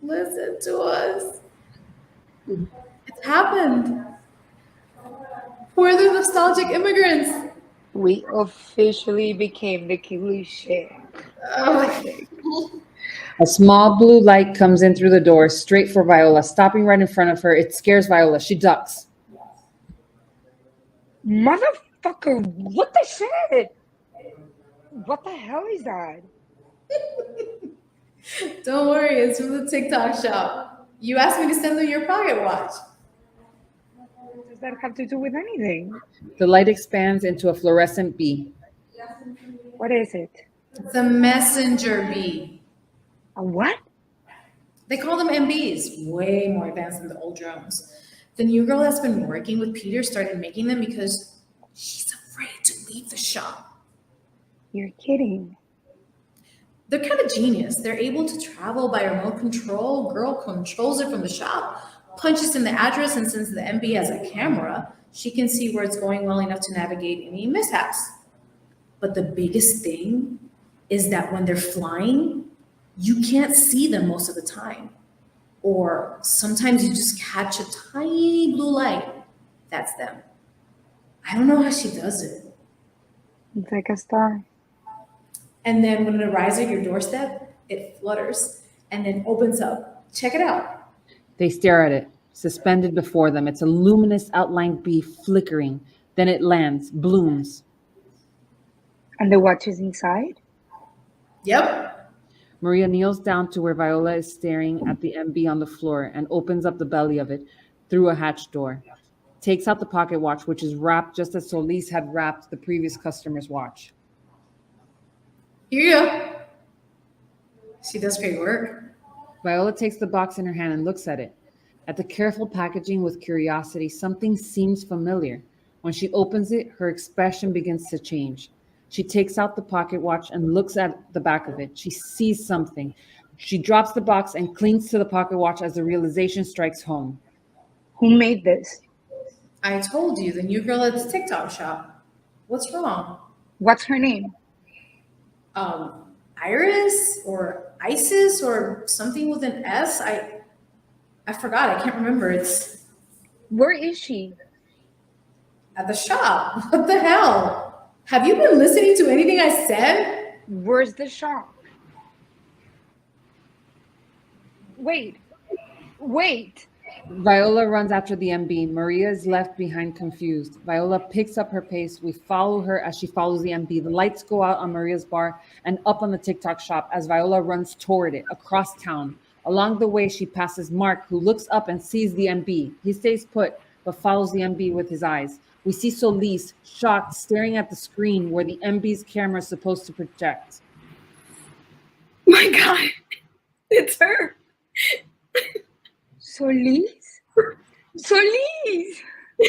Listen to us. It's happened. We're the nostalgic immigrants. We officially became the cliche. A small blue light comes in through the door, straight for Viola, stopping right in front of her. It scares Viola. She ducks. Motherfucker, what the shit? What the hell is that? Don't worry, it's from the TikTok shop. You asked me to send them your pocket watch. What does that have to do with anything? The light expands into a fluorescent bee. What is it? It's a messenger bee. A what? They call them MBs, way more advanced than the old drones. The new girl that's been working with Peter started making them because she's afraid to leave the shop. You're kidding. They're kind of genius. They're able to travel by remote control. Girl controls it from the shop, punches in the address, and since the MB has a camera, she can see where it's going well enough to navigate any mishaps. But the biggest thing is that when they're flying, you can't see them most of the time. Or sometimes you just catch a tiny blue light. That's them. I don't know how she does it. It's like a star. And then when it arrives at your doorstep, it flutters and then opens up. Check it out. They stare at it, suspended before them. It's a luminous outlined bee flickering. Then it lands, blooms. And the watch is inside? Yep. Maria kneels down to where Viola is staring at the MB on the floor and opens up the belly of it through a hatch door. Takes out the pocket watch, which is wrapped just as Solis had wrapped the previous customer's watch. Here you go. She does great work. Viola takes the box in her hand and looks at it. At the careful packaging with curiosity, something seems familiar. When she opens it, her expression begins to change. She takes out the pocket watch and looks at the back of it. She sees something. She drops the box and clings to the pocket watch as the realization strikes home. Who made this? I told you, the new girl at the TikTok shop. What's wrong? What's her name? Iris or Isis or something with an S? I forgot. I can't remember. It's Where is she? at the shop. What the hell? Have you been listening to anything I said? Where's the shop? Wait. Viola runs after the MB. Maria is left behind confused. Viola picks up her pace. We follow her as she follows the MB. The lights go out on Maria's bar and up on the TikTok shop as Viola runs toward it, across town. Along the way, she passes Mark, who looks up and sees the MB. He stays put, but follows the MB with his eyes. We see Solis, shocked, staring at the screen where the MB's camera is supposed to project. My God, it's her. Solis? Solis!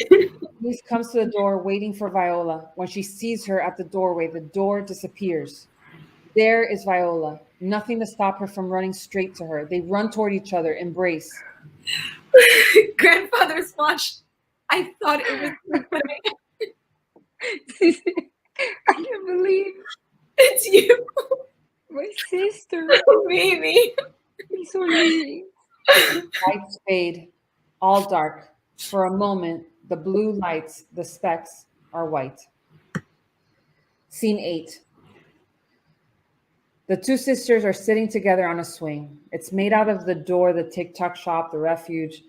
Solis comes to the door, waiting for Viola. When she sees her at the doorway, the door disappears. There is Viola, nothing to stop her from running straight to her. They run toward each other, embrace. Grandfather's watch. I thought it was, but I can't believe it's you, my sister. baby. Solis. Lights fade, all dark. For a moment, the blue lights, the specks, are white. Scene 8. The two sisters are sitting together on a swing. It's made out of the door, the TikTok shop, the refuge.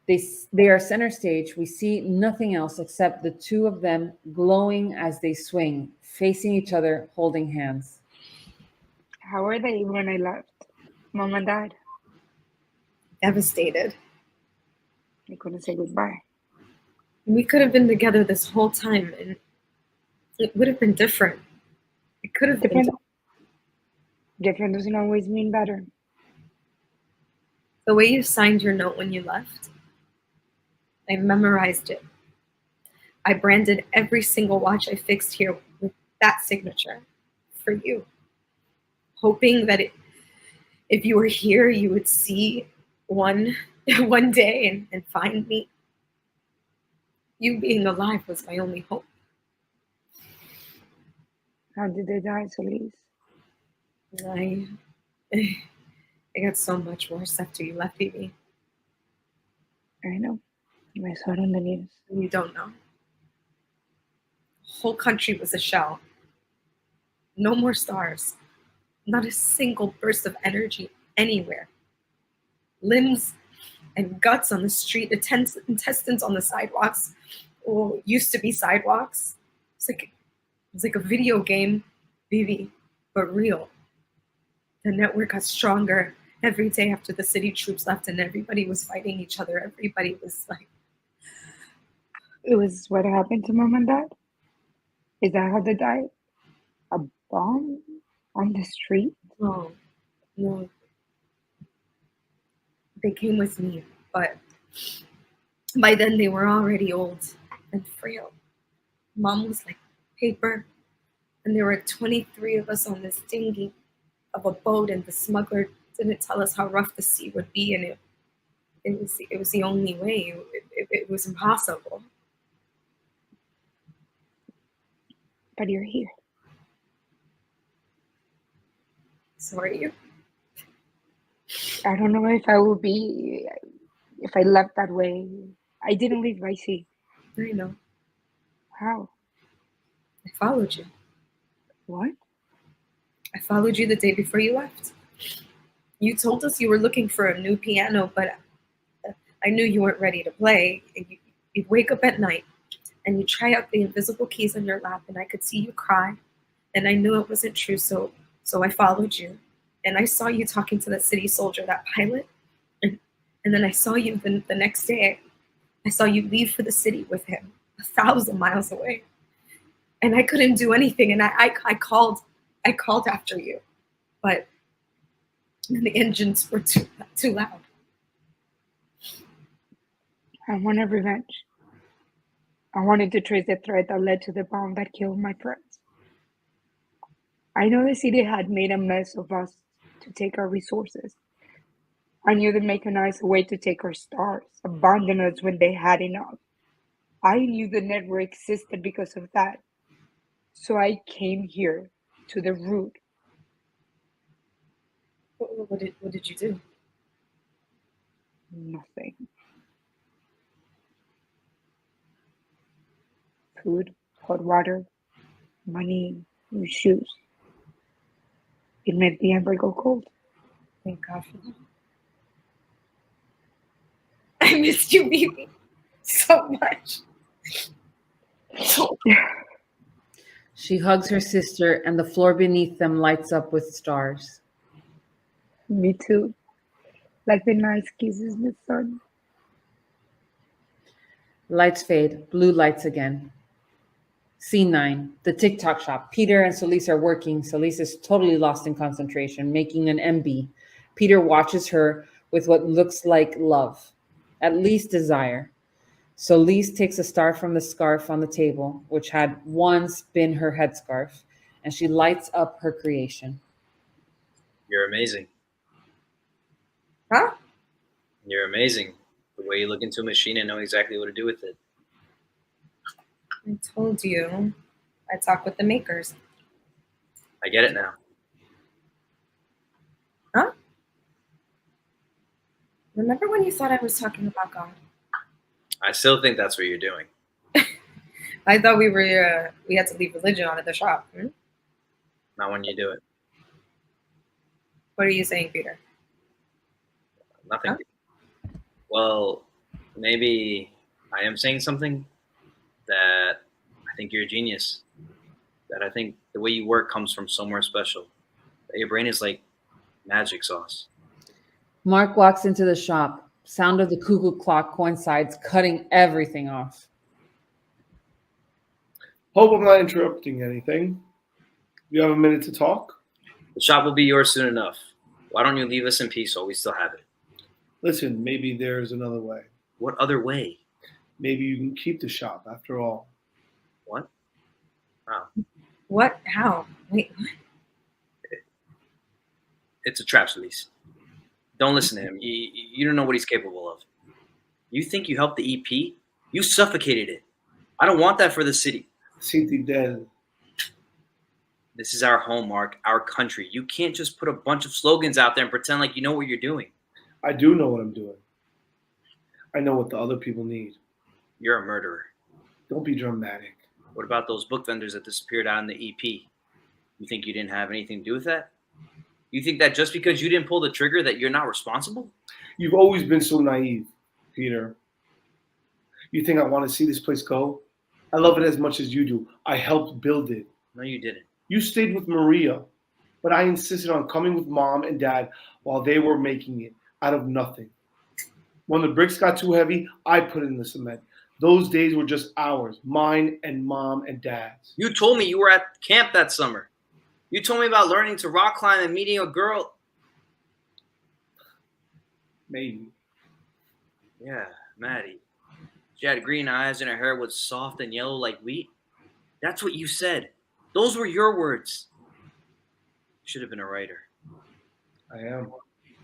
They are center stage. We see nothing else except the two of them glowing as they swing, facing each other, holding hands. How are they when I left? Mom and Dad? Devastated. I couldn't say goodbye. We could have been together this whole time, and it would have been different. It could have been. Different. Different doesn't always mean better. The way you signed your note when you left, I memorized it. I branded every single watch I fixed here with that signature for you, hoping that if you were here, you would see one day and find me. You being alive was my only hope. How did they die, Solis? I got so much worse after you left, Phoebe. I know. I saw it on the news. You don't know. The whole country was a shell. No more stars. Not a single burst of energy anywhere. Limbs and guts on the street, intestines on the sidewalks. Or used to be sidewalks. It's like a video game, Vivi, but real. The network got stronger every day after the city troops left, and everybody was fighting each other. Everybody was like... It was what happened to Mom and Dad? Is that how they died? A bomb on the street? No. They came with me, but by then they were already old and frail. Mom was like paper, and there were 23 of us on this dinghy of a boat, and the smuggler didn't tell us how rough the sea would be, and it was the only way. It was impossible. But you're here. So are you? I don't know if I will be, if I left that way. I didn't leave by sea. I know. How? I followed you. What? I followed you the day before you left. You told us you were looking for a new piano, but I knew you weren't ready to play. You'd wake up at night and you try out the invisible keys on your lap, and I could see you cry, and I knew it wasn't true, so I followed you. And I saw you talking to that city soldier, that pilot, and then I saw you the next day. I saw you leave for the city with him, 1,000 miles away. And I couldn't do anything, and I called after you, but the engines were too loud. I wanted revenge. I wanted to trace the thread that led to the bomb that killed my friends. I know the city had made a mess of us to take our resources. I knew they'd mechanize a way to take our stars, abandon us when they had enough. I knew the network existed because of that. So I came here to the root. What did you do? Nothing. Food, hot water, money, new shoes. It made the ember go cold. Thank God for that. I missed you, baby, so much. She hugs her sister, and the floor beneath them lights up with stars. Me too. Like the nice kisses in the sun. Lights fade, blue lights again. Scene 9, the TikTok shop. Peter and Solis are working. Solis is totally lost in concentration, making an MB. Peter watches her with what looks like love, at least desire. Solis takes a star from the scarf on the table, which had once been her headscarf, and she lights up her creation. You're amazing. Huh? You're amazing. The way you look into a machine and know exactly what to do with it. I told you I talk with the makers. I get it now. Huh? Remember when you thought I was talking about God? I still think that's what you're doing. I thought we had to leave religion out of the shop. Not when you do it. What are you saying, Peter? Nothing. Huh? Well, maybe I am saying something that I think you're a genius. That I think the way you work comes from somewhere special. That your brain is like magic sauce. Mark walks into the shop. Sound of the cuckoo clock coincides, cutting everything off. Hope I'm not interrupting anything. You have a minute to talk? The shop will be yours soon enough. Why don't you leave us in peace while we still have it? Listen, maybe there's another way. What other way? Maybe you can keep the shop after all. Wow. What? How? Wait, what? It's a trap, Solis. Don't listen to him. You don't know what he's capable of. You think you helped the EP? You suffocated it. I don't want that for the city. City dead. This is our home, Mark, our country. You can't just put a bunch of slogans out there and pretend like you know what you're doing. I do know what I'm doing. I know what the other people need. You're a murderer. Don't be dramatic. What about those book vendors that disappeared out in the EP? You think you didn't have anything to do with that? You think that just because you didn't pull the trigger that you're not responsible? You've always been so naive, Peter. You think I want to see this place go? I love it as much as you do. I helped build it. No, you didn't. You stayed with Maria, but I insisted on coming with Mom and Dad while they were making it out of nothing. When the bricks got too heavy, I put in the cement. Those days were just ours, mine and Mom and Dad's. You told me you were at camp that summer. You told me about learning to rock climb and meeting a girl. Maybe. Yeah, Maddie. She had green eyes and her hair was soft and yellow like wheat. That's what you said. Those were your words. You should have been a writer. I am.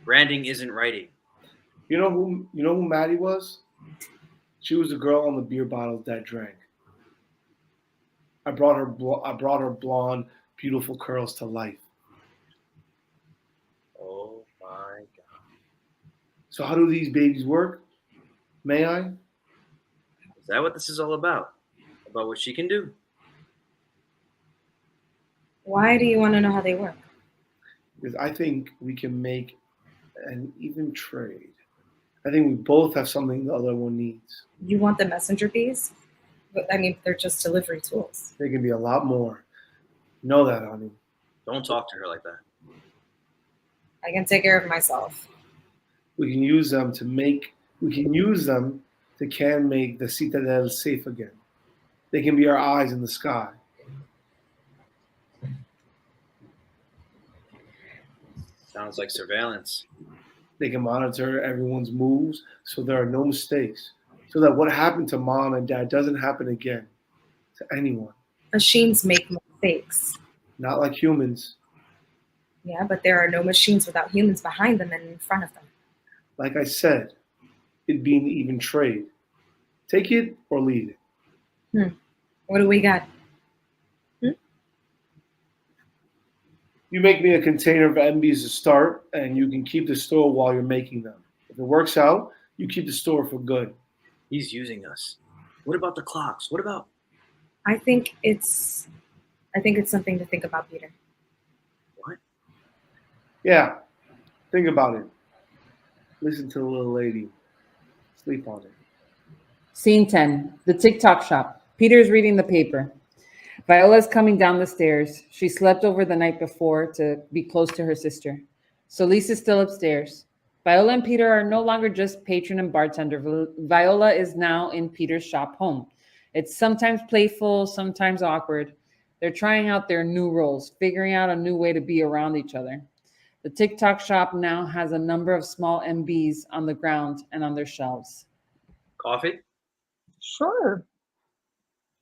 Branding isn't writing. You know who Maddie was? She was the girl on the beer bottles that drank. I brought her blonde, beautiful curls to life. Oh my God. So how do these babies work? May I? Is that what this is all about? About what she can do? Why do you want to know how they work? Because I think we can make an even trade. I think we both have something the other one needs. You want the messenger bees? But, I mean, they're just delivery tools. They can be a lot more. You know that, honey. Don't talk to her like that. I can take care of myself. We can use them to make the Citadel safe again. They can be our eyes in the sky. Sounds like surveillance. They can monitor everyone's moves so there are no mistakes. So that what happened to Mom and Dad doesn't happen again to anyone. Machines make mistakes. Not like humans. Yeah, but there are no machines without humans behind them and in front of them. Like I said, it'd be an even trade. Take it or leave it. What do we got? You make me a container of MBs to start, and you can keep the store while you're making them. If it works out, you keep the store for good. He's using us. What about the clocks? What about? I think it's something to think about, Peter. What? Yeah, think about it. Listen to the little lady. Sleep on it. Scene 10, the TikTok shop. Peter's reading the paper. Viola's coming down the stairs. She slept over the night before to be close to her sister. Solis is still upstairs. Viola and Peter are no longer just patron and bartender. Viola is now in Peter's shop home. It's sometimes playful, sometimes awkward. They're trying out their new roles, figuring out a new way to be around each other. The TikTok shop now has a number of small MBs on the ground and on their shelves. Coffee? Sure.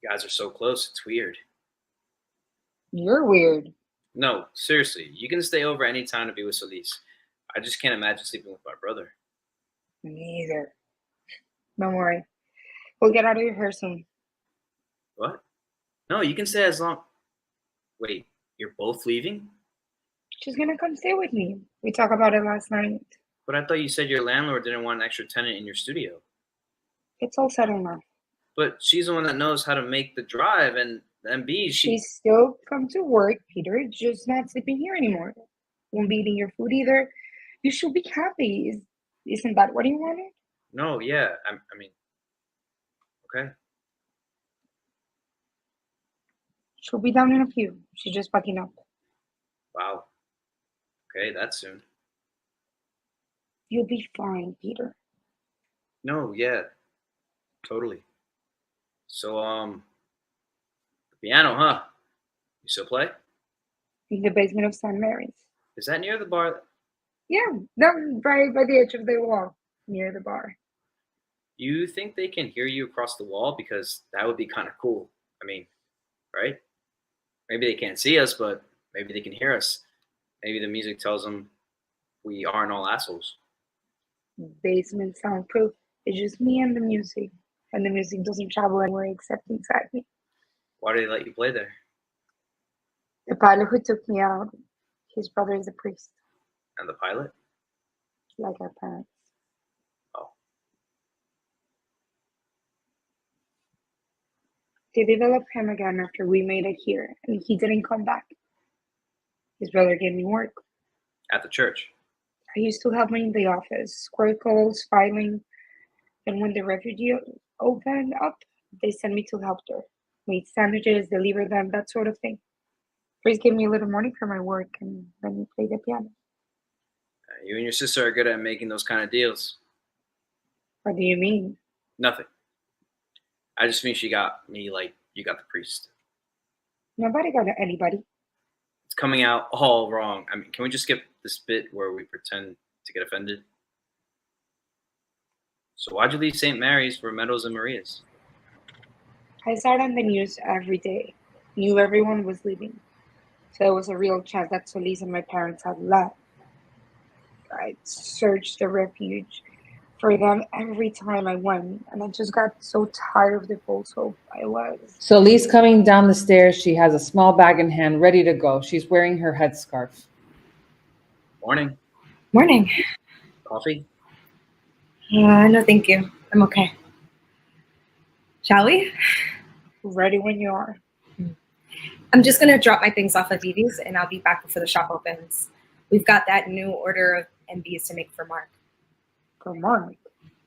You guys are so close. It's weird. You're weird. No, seriously. You can stay over any time to be with Solis. I just can't imagine sleeping with my brother. Me either. Don't worry. We'll get out of your hair soon. What? No, you can stay as long. Wait, you're both leaving? She's gonna come stay with me. We talked about it last night. But I thought you said your landlord didn't want an extra tenant in your studio. It's all settled now. But she's the one that knows how to make the drive and the MB. She still come to work, Peter. Just not sleeping here anymore. Won't be eating your food either. You should be happy. Isn't that what you wanted? No, yeah. I mean, okay. She'll be down in a few. She's just packing up. Wow. Okay, that's soon. You'll be fine, Peter. No, yeah. Totally. So, the piano, huh? You still play? In the basement of St. Mary's. Is that near the bar? Yeah, down right by the edge of the wall, near the bar. You think they can hear you across the wall? Because that would be kind of cool. I mean, right? Maybe they can't see us, but maybe they can hear us. Maybe the music tells them we aren't all assholes. Basement soundproof. It's just me and the music. And the music doesn't travel anywhere except inside me. Why do they let you play there? The pilot who took me out, his brother is a priest, And the pilot? like our parents. Oh. They developed him again after we made it here, and he didn't come back. His brother gave me work. At the church? I used to help him in the office, square calls, filing. And when the refugee opened up, they sent me to help her. Made sandwiches, delivered them, that sort of thing. Priest gave me a little money for my work, and then he played the piano. You and your sister are good at making those kind of deals. What do you mean? Nothing. I just mean she got me like you got the priest. Nobody got anybody. It's coming out all wrong. I mean, can we just skip this bit where we pretend to get offended? So why'd you leave St. Mary's for Meadows and Maria's? I saw it on the news every day. Knew everyone was leaving. So there was a real chance that Solis and my parents had left. I searched the refuge for them every time I went, and I just got so tired of the false hope I was. Solis coming down the stairs. She has a small bag in hand, ready to go. She's wearing her headscarf. Morning. Morning. Coffee? No, thank you. I'm okay. Shall we? Ready when you are. I'm just going to drop my things off at Vivi's, and I'll be back before the shop opens. We've got that new order of MBs to make for Mark. For Mark?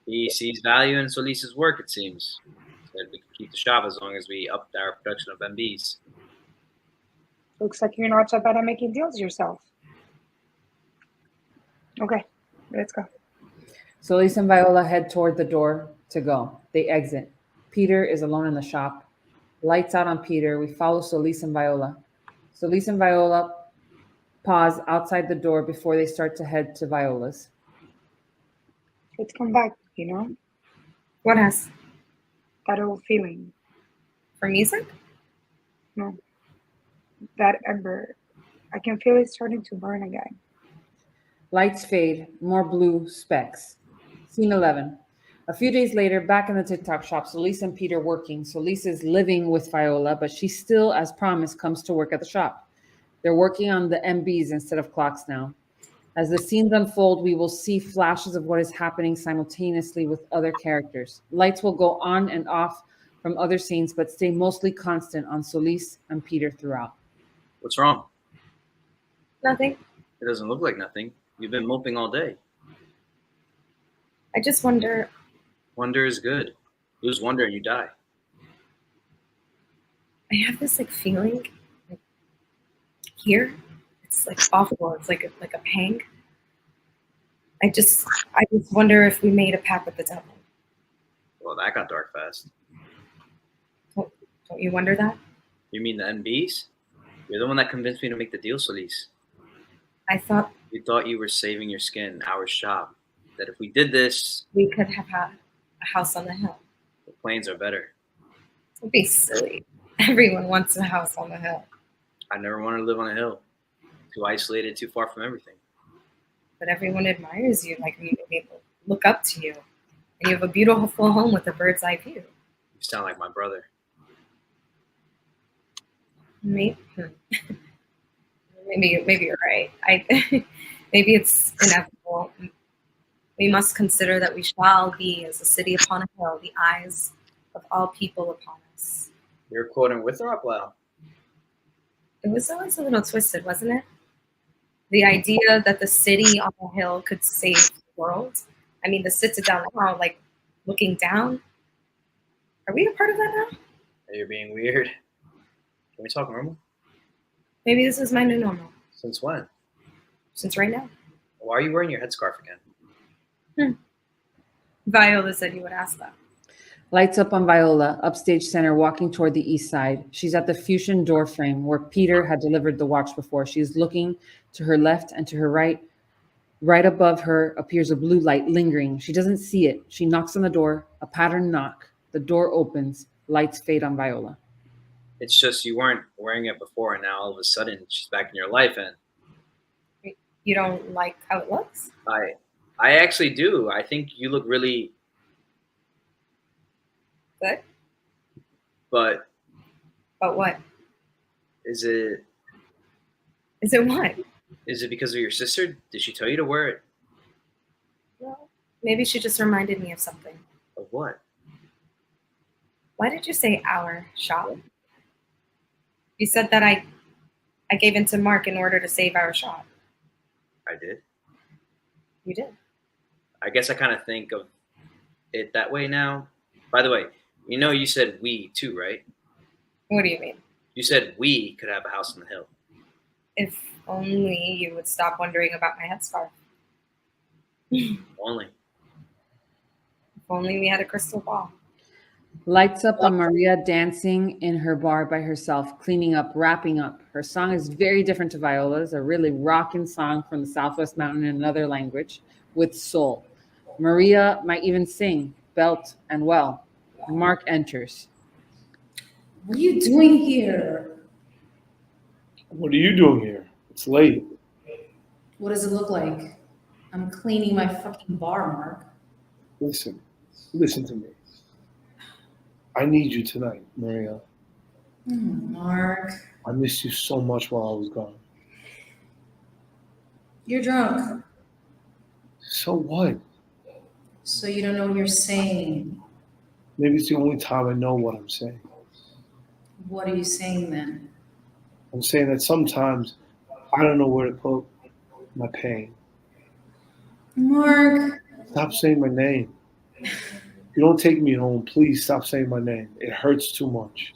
He sees value in Solis's work, it seems. Said we can keep the shop as long as we up our production of MBs. Looks like you're not so bad at making deals yourself. Okay, let's go. Solis and Viola head toward the door to go. They exit. Peter is alone in the shop. Lights out on Peter. We follow Solis and Viola. Solis and Viola pause outside the door before they start to head to Viola's. Let's come back, you know? What has? That old feeling. For music? No. That ember. I can feel it starting to burn again. Lights fade. More blue specks. Scene 11. A few days later, back in the TikTok shop, Solis and Peter working. Solis is living with Viola, but she still, as promised, comes to work at the shop. They're working on the MBs instead of clocks now. As the scenes unfold, we will see flashes of what is happening simultaneously with other characters. Lights will go on and off from other scenes, but stay mostly constant on Solis and Peter throughout. What's wrong? Nothing. It doesn't look like nothing. You've been moping all day. I just wonder. Wonder is good. Lose wonder and you die. I have this like feeling like, here. It's like awful. It's like a pang. I just wonder if we made a pact with the devil. Well, that got dark fast. Don't you wonder that? You mean the MBs? You're the one that convinced me to make the deal, Solis. I thought You thought you were saving your skin, our shop. That if we did this, we could have had a house on the hill. the planes are better. Don't be silly. Everyone wants a house on the hill. I never wanted to live on a hill. Too isolated, too far from everything. But everyone admires you, like people look up to you. And you have a beautiful home with a bird's eye view. You sound like my brother. Maybe you're right. Maybe it's inevitable. We must consider that we shall be as a city upon a hill, the eyes of all people upon us. You're quoting with or up loud? It was always a little twisted, wasn't it? The idea that the city on the hill could save the world. I mean, the citadel now, like looking down. Are we a part of that now? You're being weird. Can we talk normal? Maybe this is my new normal. Since when? Since right now. Why are you wearing your headscarf again? Viola said you would ask that. Lights up on Viola, upstage center, walking toward the east side. She's at the fusion door frame where Peter had delivered the watch before. She's looking to her left and to her right. Right above her appears a blue light lingering. She doesn't see it. She knocks on the door, a patterned knock. The door opens. Lights fade on Viola. It's just you weren't wearing it before, and now all of a sudden she's back in your life, and You don't like how it looks? I actually do. I think you look really, Good. but But what? is it Is it what? is it because of your sister? Did she tell you to wear it? Well, maybe she just reminded me of something. Of what? Why did you say our shop? You said that I gave in to Mark in order to save our shop. I did. You did. I guess I kind of think of it that way now. By the way, you said we too, right? What do you mean? You said we could have a house on the hill. If only you would stop wondering about my headscarf. Only. If only we had a crystal ball. Lights up on Maria dancing in her bar by herself, cleaning up, wrapping up. Her song is very different to Viola's, a really rockin' song from the Southwest Mountain in another language with soul. Maria might even sing, belt, and well. Mark enters. What are you doing here? What are you doing here? It's late. What does it look like? I'm cleaning my fucking bar, Mark. Listen to me. I need you tonight, Maria. Mark. I missed you so much while I was gone. You're drunk, So what? so you don't know what you're saying. Maybe it's the only time I know what I'm saying. What are you saying then? I'm saying that sometimes I don't know where to put my pain. Mark. Stop saying my name. If you don't take me home, please stop saying my name. It hurts too much.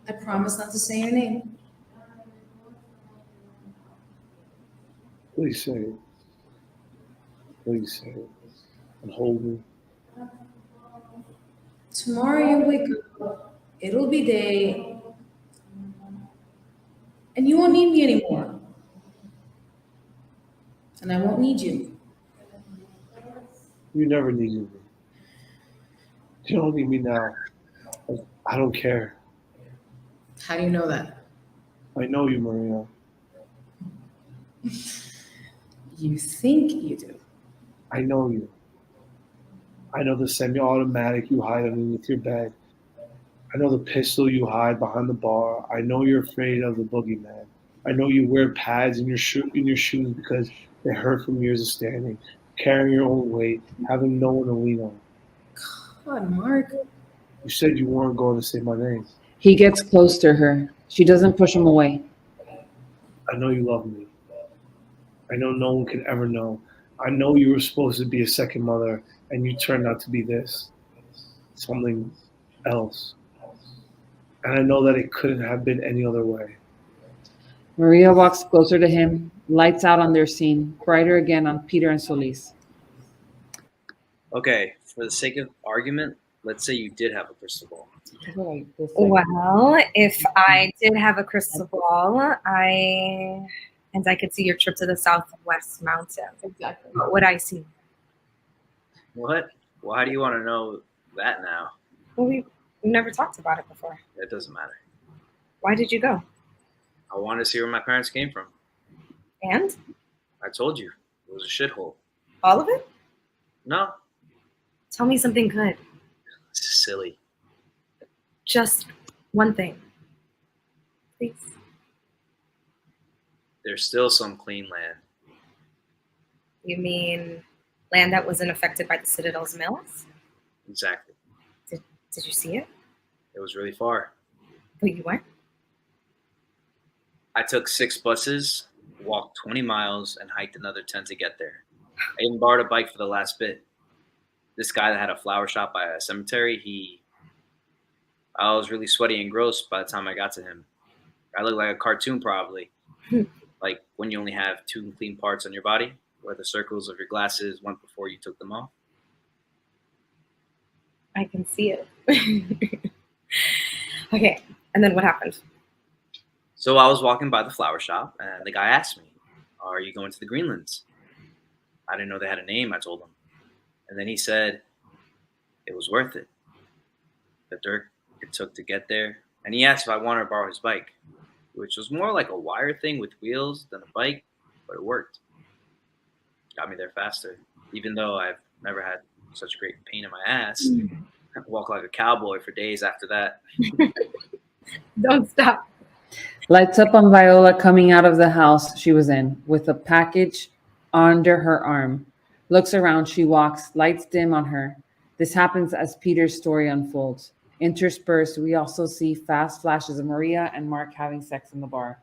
I promise not to say your name. Please say it. Please say it. And hold me. Tomorrow you wake up, it'll be day, and you won't need me anymore. And I won't need you. You never needed me. You don't need me now. I don't care. How do you know that? I know you, Maria. You think you do. I know you. I know the semi-automatic you hide underneath your bed. I know the pistol you hide behind the bar. I know you're afraid of the boogeyman. I know you wear pads in your shoes because they hurt from years of standing, carrying your own weight, having no one to lean on. God, Mark. You said you weren't going to say my name. He gets close to her. She doesn't push him away. I know you love me. I know no one can ever know. I know you were supposed to be a second mother, and you turned out to be this. Something else. And I know that it couldn't have been any other way. Maria walks closer to him, lights out on their scene, brighter again on Peter and Solis. Okay, for the sake of argument, let's say you did have a crystal ball. Well, if I did have a crystal ball, I could see your trip to the Southwest Mountain. Exactly. What would I see? What? Why do you want to know that now? Well, we've never talked about it before. It doesn't matter. Why did you go? I wanted to see where my parents came from. And? I told you, it was a shithole. All of it? No, Tell me something good. this is silly. Just one thing. Please. There's still some clean land. You mean land that wasn't affected by the Citadel's mills? Exactly. Did you see it? It was really far. But you went? I took 6 buses, walked 20 miles, and hiked another 10 to get there. I even borrowed a bike for the last bit. This guy that had a flower shop by a cemetery, I was really sweaty and gross by the time I got to him. I looked like a cartoon probably. Like when you only have 2 clean parts on your body, where the circles of your glasses went before you took them off. I can see it. Okay, and then what happened? So I was walking by the flower shop, and the guy asked me, "Are you going to the Greenlands?" I didn't know they had a name, I told him. And then he said, it was worth it. The dirt it took to get there and he asked if I wanted to borrow his bike, which was more like a wire thing with wheels than a bike, but it worked. Got me there faster, even though I've never had such great pain in my ass. I could walk like a cowboy for days after that. Don't stop. Lights up on Viola coming out of the house she was in with a package under her arm. Looks around, she walks, lights dim on her. This happens as Peter's story unfolds. Interspersed, we also see fast flashes of Maria and Mark having sex in the bar.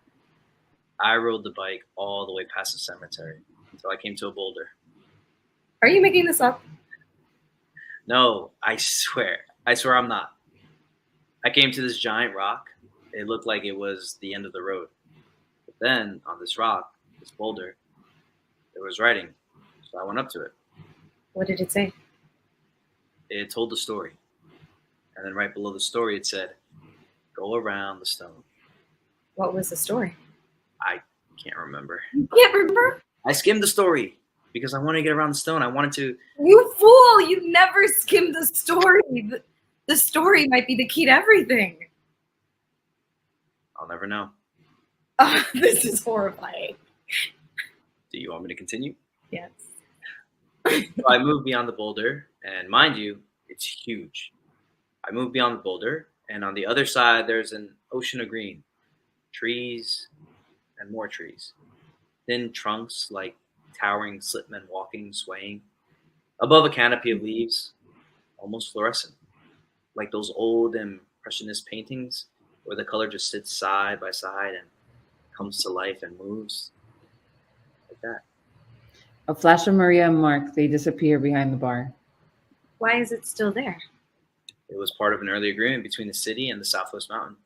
I rode the bike all the way past the cemetery until I came to a boulder. Are you making this up? No, I swear I'm not. I came to this giant rock. It looked like it was the end of the road. But then on this rock, this boulder, there was writing. So I went up to it. What did it say? It told the story. And then right below the story, it said, "Go around the stone." What was the story? I can't remember. You can't remember? I skimmed the story because I wanted to get around the stone. I wanted to. You fool! You never skimmed the story. The story might be the key to everything. I'll never know. This is horrifying. Do you want me to continue? Yes. So I moved beyond the boulder, and mind you, it's huge. I moved beyond the boulder, and on the other side, there's an ocean of green. Trees and more trees. Thin trunks like towering slipmen walking, swaying. Above a canopy of leaves, almost fluorescent. Like those old impressionist paintings where the color just sits side by side and comes to life and moves. Like that. A flash of Maria and Mark, they disappear behind the bar. Why is it still there? It was part of an early agreement between the city and the Southwest Mountain.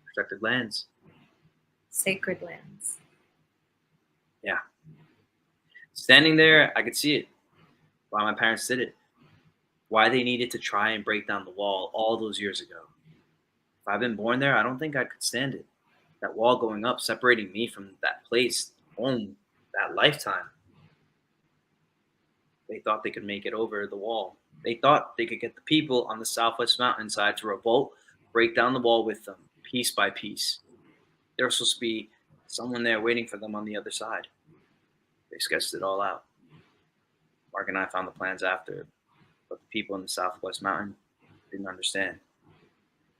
Protected lands. Sacred lands. Yeah. Standing there, I could see it. Why my parents did it. Why they needed to try and break down the wall all those years ago. If I'd been born there, I don't think I could stand it. That wall going up, separating me from that place, home, that lifetime. They thought they could make it over the wall. They thought they could get the people on the Southwest Mountainside to revolt, break down the wall with them, piece by piece. There was supposed to be someone there waiting for them on the other side. They sketched it all out. Mark and I found the plans after, but the people in the Southwest Mountain didn't understand.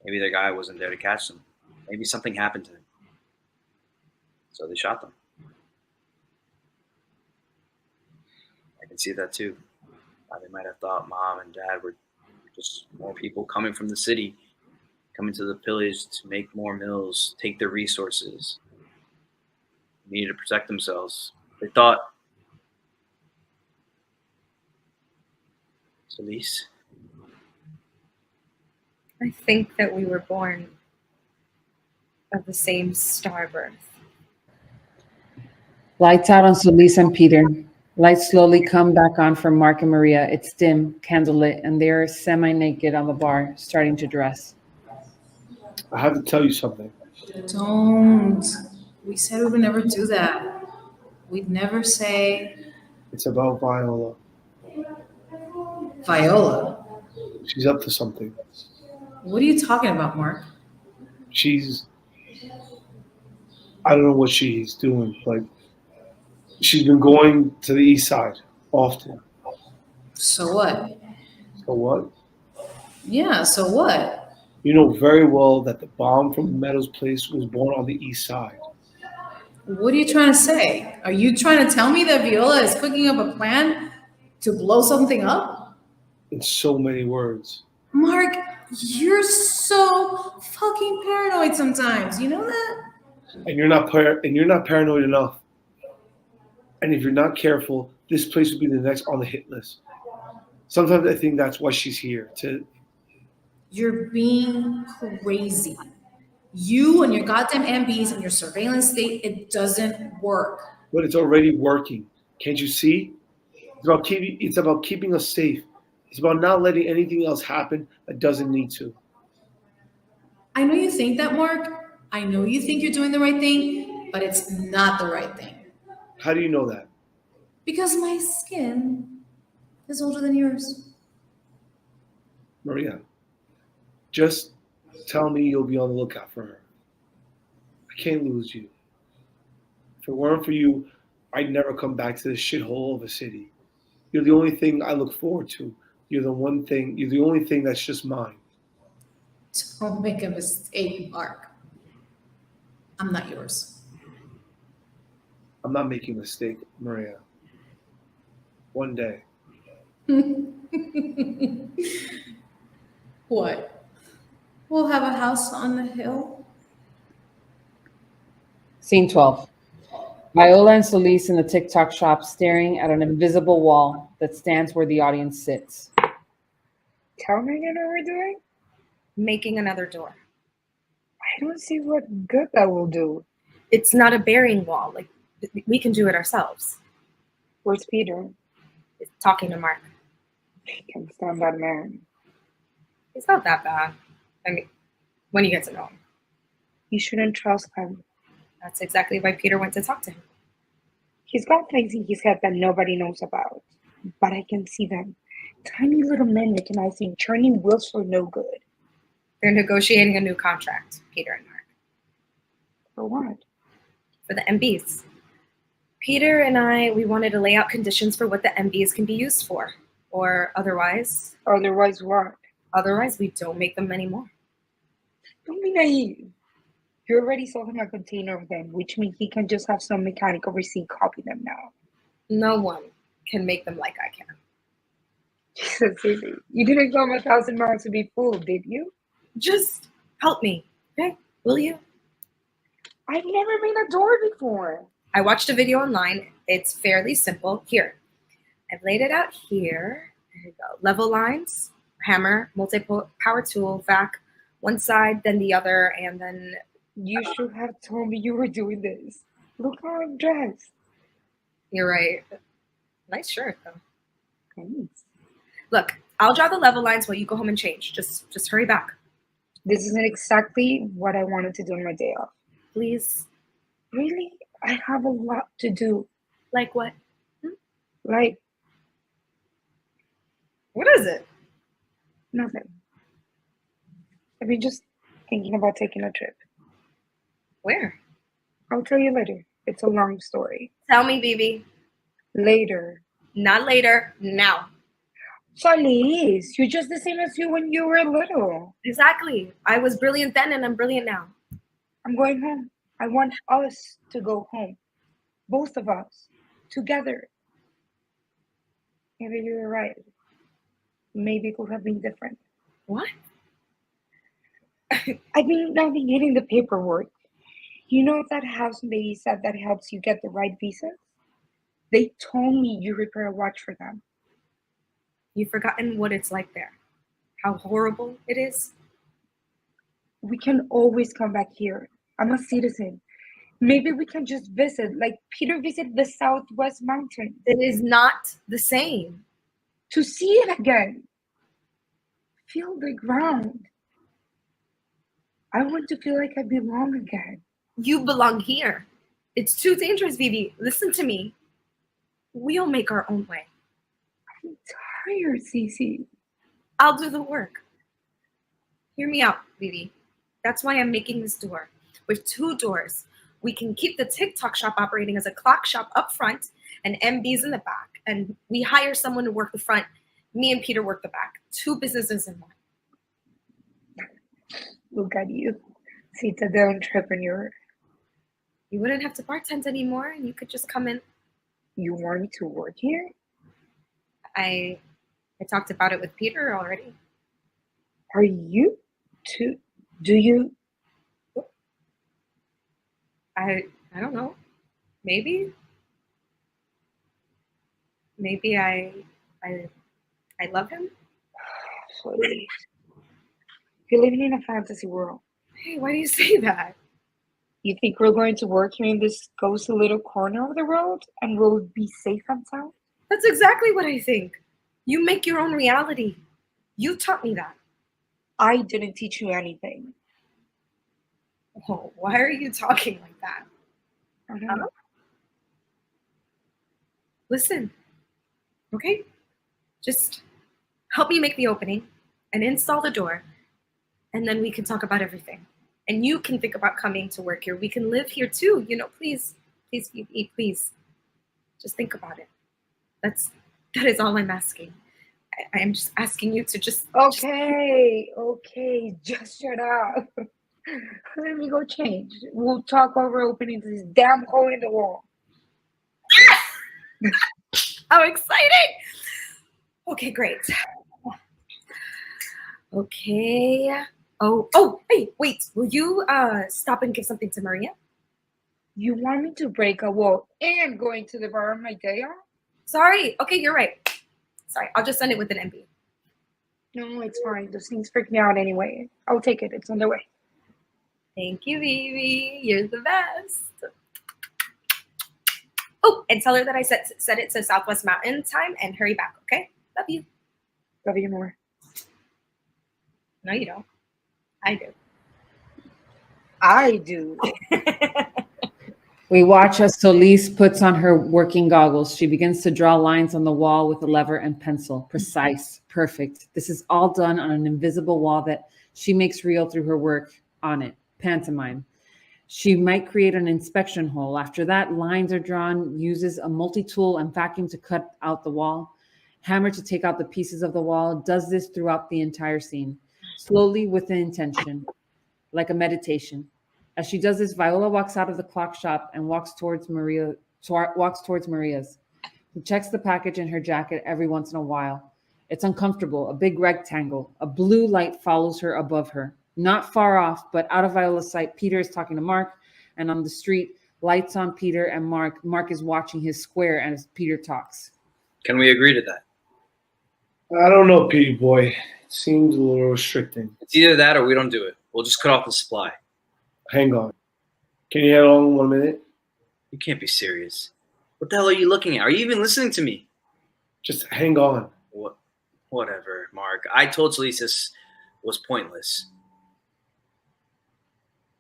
Maybe their guy wasn't there to catch them. Maybe something happened to him. So they shot them. I can see that too. They might have thought mom and dad were just more people coming from the city, coming to the village to make more mills, take their resources. They needed to protect themselves. They thought, Solis? I think that we were born of the same star birth. Lights out on Solis and Peter. Lights slowly come back on for Mark and Maria. It's dim, candlelit, and they're semi-naked on the bar, starting to dress. I have to tell you something. Don't. We said we would never do that. We'd never say It's about Viola. Viola. She's up to something. What are you talking about, Mark? I don't know what she's doing. Like, she's been going to the east side often. So what? So what? Yeah, so what? You know very well that the bomb from Meadows' place was born on the east side. What are you trying to say? Are you trying to tell me that Viola is cooking up a plan to blow something up? In so many words. Mark, you're so fucking paranoid sometimes. You know that? And you're not paranoid enough. And if you're not careful, this place will be the next on the hit list. Sometimes I think that's why she's here. You're being crazy. You and your goddamn MBs and your surveillance state, it doesn't work. But it's already working. Can't you see? It's about keeping us safe. It's about not letting anything else happen that doesn't need to. I know you think that, Mark. I know you think you're doing the right thing, but it's not the right thing. How do you know that? Because my skin is older than yours. Maria, just Tell me you'll be on the lookout for her. I can't lose you. If it weren't for you, I'd never come back to this shithole of a city. You're the only thing I look forward to. You're the only thing that's just mine. Don't make a mistake, Mark. I'm not yours. I'm not making a mistake, Maria. One day. What? We'll have a house on the hill? Scene 12. Viola and Solis in the TikTok shop staring at an invisible wall that stands where the audience sits. Tell me again what we're doing? Making another door. I don't see what good that will do. It's not a burying wall. Like, we can do it ourselves. Where's Peter? It's talking to Mark. I can't stand that man. It's not that bad. I mean, when you get to know him. You shouldn't trust him. That's exactly why Peter went to talk to him. He's got things in his head that nobody knows about. But I can see them. Tiny little men mechanizing, churning wheels for no good. They're negotiating a new contract, Peter and Mark. For what? For the MBs. Peter and I, we wanted to lay out conditions for what the MBs can be used for. Or otherwise. Otherwise what? Otherwise, we don't make them anymore. Don't be naive. You already sold him a container of them, which means he can just have some mechanic oversee copy them now. No one can make them like I can. Jesus, Susie, you didn't come 1,000 miles to be fooled, did you? Just help me, okay? Will you? I've never made a door before. I watched a video online. It's fairly simple. Here, I've laid it out here. There you go. Level lines, hammer, multi-power tool, vac, one side, then the other, and then... You should have told me you were doing this. Look how I'm dressed. You're right. Nice shirt, though. Thanks. Look, I'll draw the level lines while you go home and change. Just hurry back. This isn't exactly what I wanted to do on my day off. Please. Really? I have a lot to do. Like what? Like, What is it? nothing. I've been just thinking about taking a trip. Where? I'll tell you later. It's a long story. Tell me, Bibi. Later. Not later. Now. Solis, you're just the same as you when you were little. Exactly. I was brilliant then and I'm brilliant now. I'm going home. I want us to go home. Both of us. Together. Maybe you were right. Maybe it could have been different. What? I've been navigating the paperwork. You know that house in the Ezat that helps you get the right visas? They told me you repair a watch for them. You've forgotten what it's like there. How horrible it is. We can always come back here. I'm a citizen. Maybe we can just visit, like Peter visited the Southwest Mountains. It is not the same. To see it again. Feel the ground. I want to feel like I belong again. You belong here. It's too dangerous, Vivi. Listen to me. We'll make our own way. I'm tired, Cece. I'll do the work. Hear me out, Vivi. That's why I'm making this door. With 2 doors, we can keep the TikTok shop operating as a clock shop up front and MBs in the back. And we hire someone to work the front. Me and Peter work the back. 2 businesses in one. Look at you. Cita the entrepreneur. You wouldn't have to bartend anymore and you could just come in. You want me to work here? I talked about it with Peter already. Are you too? Do you? I don't know. Maybe. Maybe I love him. Please. You're living in a fantasy world. Hey, why do you say that? You think we're going to work here in this cozy little corner of the world and we'll be safe and sound? That's exactly what I think. You make your own reality. You taught me that. I didn't teach you anything. Oh, why are you talking like that? I don't know. Listen, okay? Just help me make the opening and install the door. and then we can talk about everything. And you can think about coming to work here. We can live here too. Please, please. Just think about it. That is all I'm asking. I am just asking you to just. Okay, just shut up. Let me go change. We'll talk while we're opening this damn hole in the wall. How exciting! Okay, great. Okay. Oh, hey, wait. Will you stop and give something to Maria? You want me to break a wall and go into the bar on my day off? Sorry. Okay, you're right. Sorry, I'll just send it with an MB. No, it's fine. Those things freak me out anyway. I'll take it. It's on the way. Thank you, baby. You're the best. Oh, and tell her that I set it to Southwest Mountain time and hurry back, okay? Love you. Love you more. No, you don't. I do. I do. We watch as Solis puts on her working goggles. She begins to draw lines on the wall with a lever and pencil. Precise, perfect. This is all done on an invisible wall that she makes real through her work on it. Pantomime. She might create an inspection hole. After that, lines are drawn, uses a multi-tool and vacuum to cut out the wall, hammer to take out the pieces of the wall, does this throughout the entire scene, slowly with an intention, like a meditation. As she does this, Viola walks out of the clock shop and walks towards Maria's. She checks the package in her jacket every once in a while. It's uncomfortable, a big rectangle. A blue light follows her above her. Not far off, but out of Viola's sight, Peter is talking to Mark, and on the street, lights on Peter and Mark. Mark is watching his square as Peter talks. Can we agree to that? I don't know, Petey boy. It seems a little restricting. It's either that or we don't do it. We'll just cut off the supply. Hang on. Can you hang on 1 minute? You can't be serious. What the hell are you looking at? Are you even listening to me? Just hang on. Whatever, Mark. I told Solis this was pointless.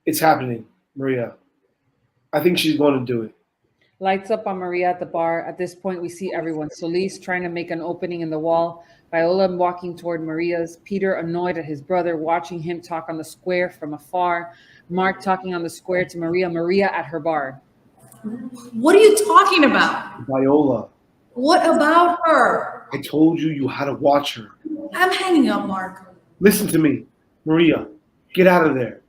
It's happening, Maria. I think she's going to do it. Lights up on Maria at the bar. At this point, we see everyone. Solis trying to make an opening in the wall. Viola walking toward Maria's. Peter annoyed at his brother, watching him talk on the square from afar. Mark talking on the square to Maria. Maria at her bar. What are you talking about? Viola. What about her? I told you you had to watch her. I'm hanging up, Mark. Listen to me. Maria, get out of there.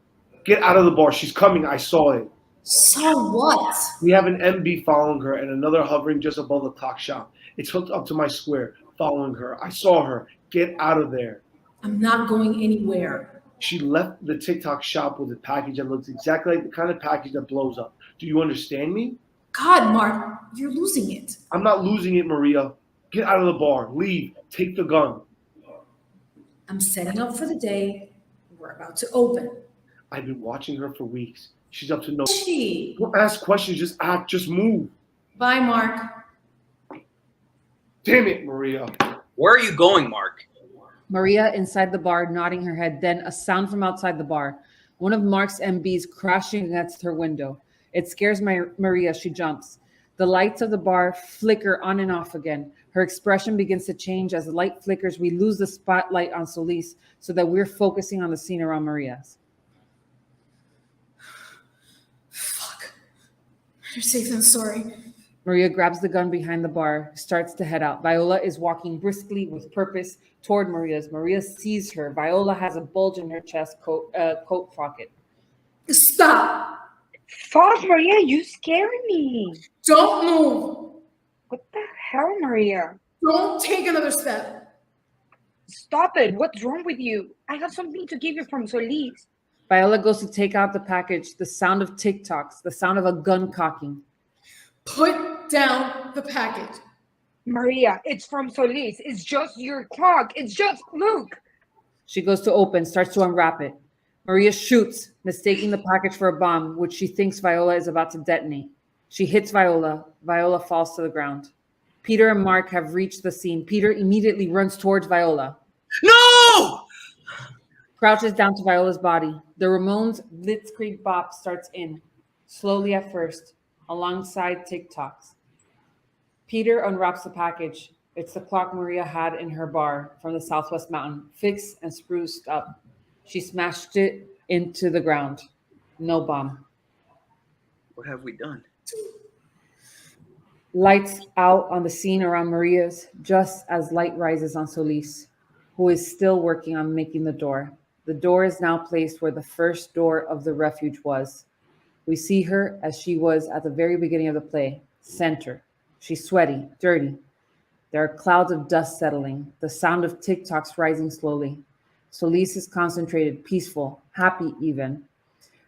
Get out of the bar. She's coming. I saw it. So what? We have an MB following her and another hovering just above the clock shop. It's hooked up to my square, following her. I saw her. Get out of there. I'm not going anywhere. She left the TikTok shop with a package that looks exactly like the kind of package that blows up. Do you understand me? God, Mark, you're losing it. I'm not losing it, Maria. Get out of the bar. Leave. Take the gun. I'm setting up for the day. We're about to open. I've been watching her for weeks. She's up to no. She. Don't ask questions. Just act. Just move. Bye, Mark. Damn it, Maria. Where are you going, Mark? Maria inside the bar, nodding her head. Then a sound from outside the bar. One of Mark's MBs crashing against her window. It scares Maria. She jumps. The lights of the bar flicker on and off again. Her expression begins to change. As the light flickers, we lose the spotlight on Solis so that we're focusing on the scene around Maria's. Fuck. You're safe than sorry. Maria grabs the gun behind the bar, starts to head out. Viola is walking briskly with purpose toward Maria's. Maria sees her. Viola has a bulge in her chest coat pocket. Stop. Fuck, Maria, you scare me. Don't move. What the hell, Maria? Don't take another step. Stop it. What's wrong with you? I have something to give you from Solis. Viola goes to take out the package. The sound of TikToks, the sound of a gun cocking. Put down the package. Maria, it's from Solis. It's just your clock. It's just, look. She goes to open, starts to unwrap it. Maria shoots, mistaking the package for a bomb, which she thinks Viola is about to detonate. She hits Viola. Viola falls to the ground. Peter and Mark have reached the scene. Peter immediately runs towards Viola. No! Crouches down to Viola's body. The Ramones' Blitzkrieg bop starts in, slowly at first, alongside TikToks. Peter unwraps the package. It's the clock Maria had in her bar from the Southwest Mountain, fixed and spruced up. She smashed it into the ground. No bomb. What have we done? Lights out on the scene around Maria's, just as light rises on Solis, who is still working on making the door. The door is now placed where the first door of the refuge was. We see her as she was at the very beginning of the play, center. She's sweaty, dirty. There are clouds of dust settling, the sound of TikToks rising slowly. Solis is concentrated, peaceful, happy even.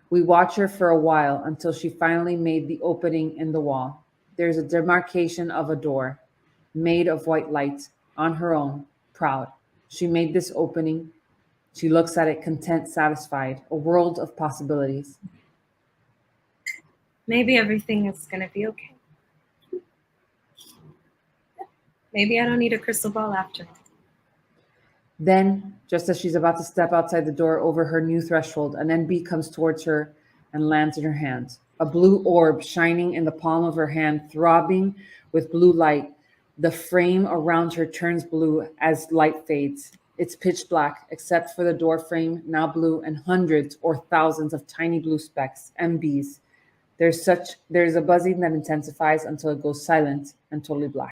We watch her for a while until she finally made the opening in the wall. There's a demarcation of a door, made of white light, on her own, proud. She made this opening. She looks at it content, satisfied, a world of possibilities. Maybe everything is going to be okay. Maybe I don't need a crystal ball after all. Then, just as she's about to step outside the door over her new threshold, an NB comes towards her and lands in her hand. A blue orb shining in the palm of her hand, throbbing with blue light. The frame around her turns blue as light fades. It's pitch black, except for the door frame, now blue, and hundreds or thousands of tiny blue specks, MBs. There's a buzzing that intensifies until it goes silent and totally black.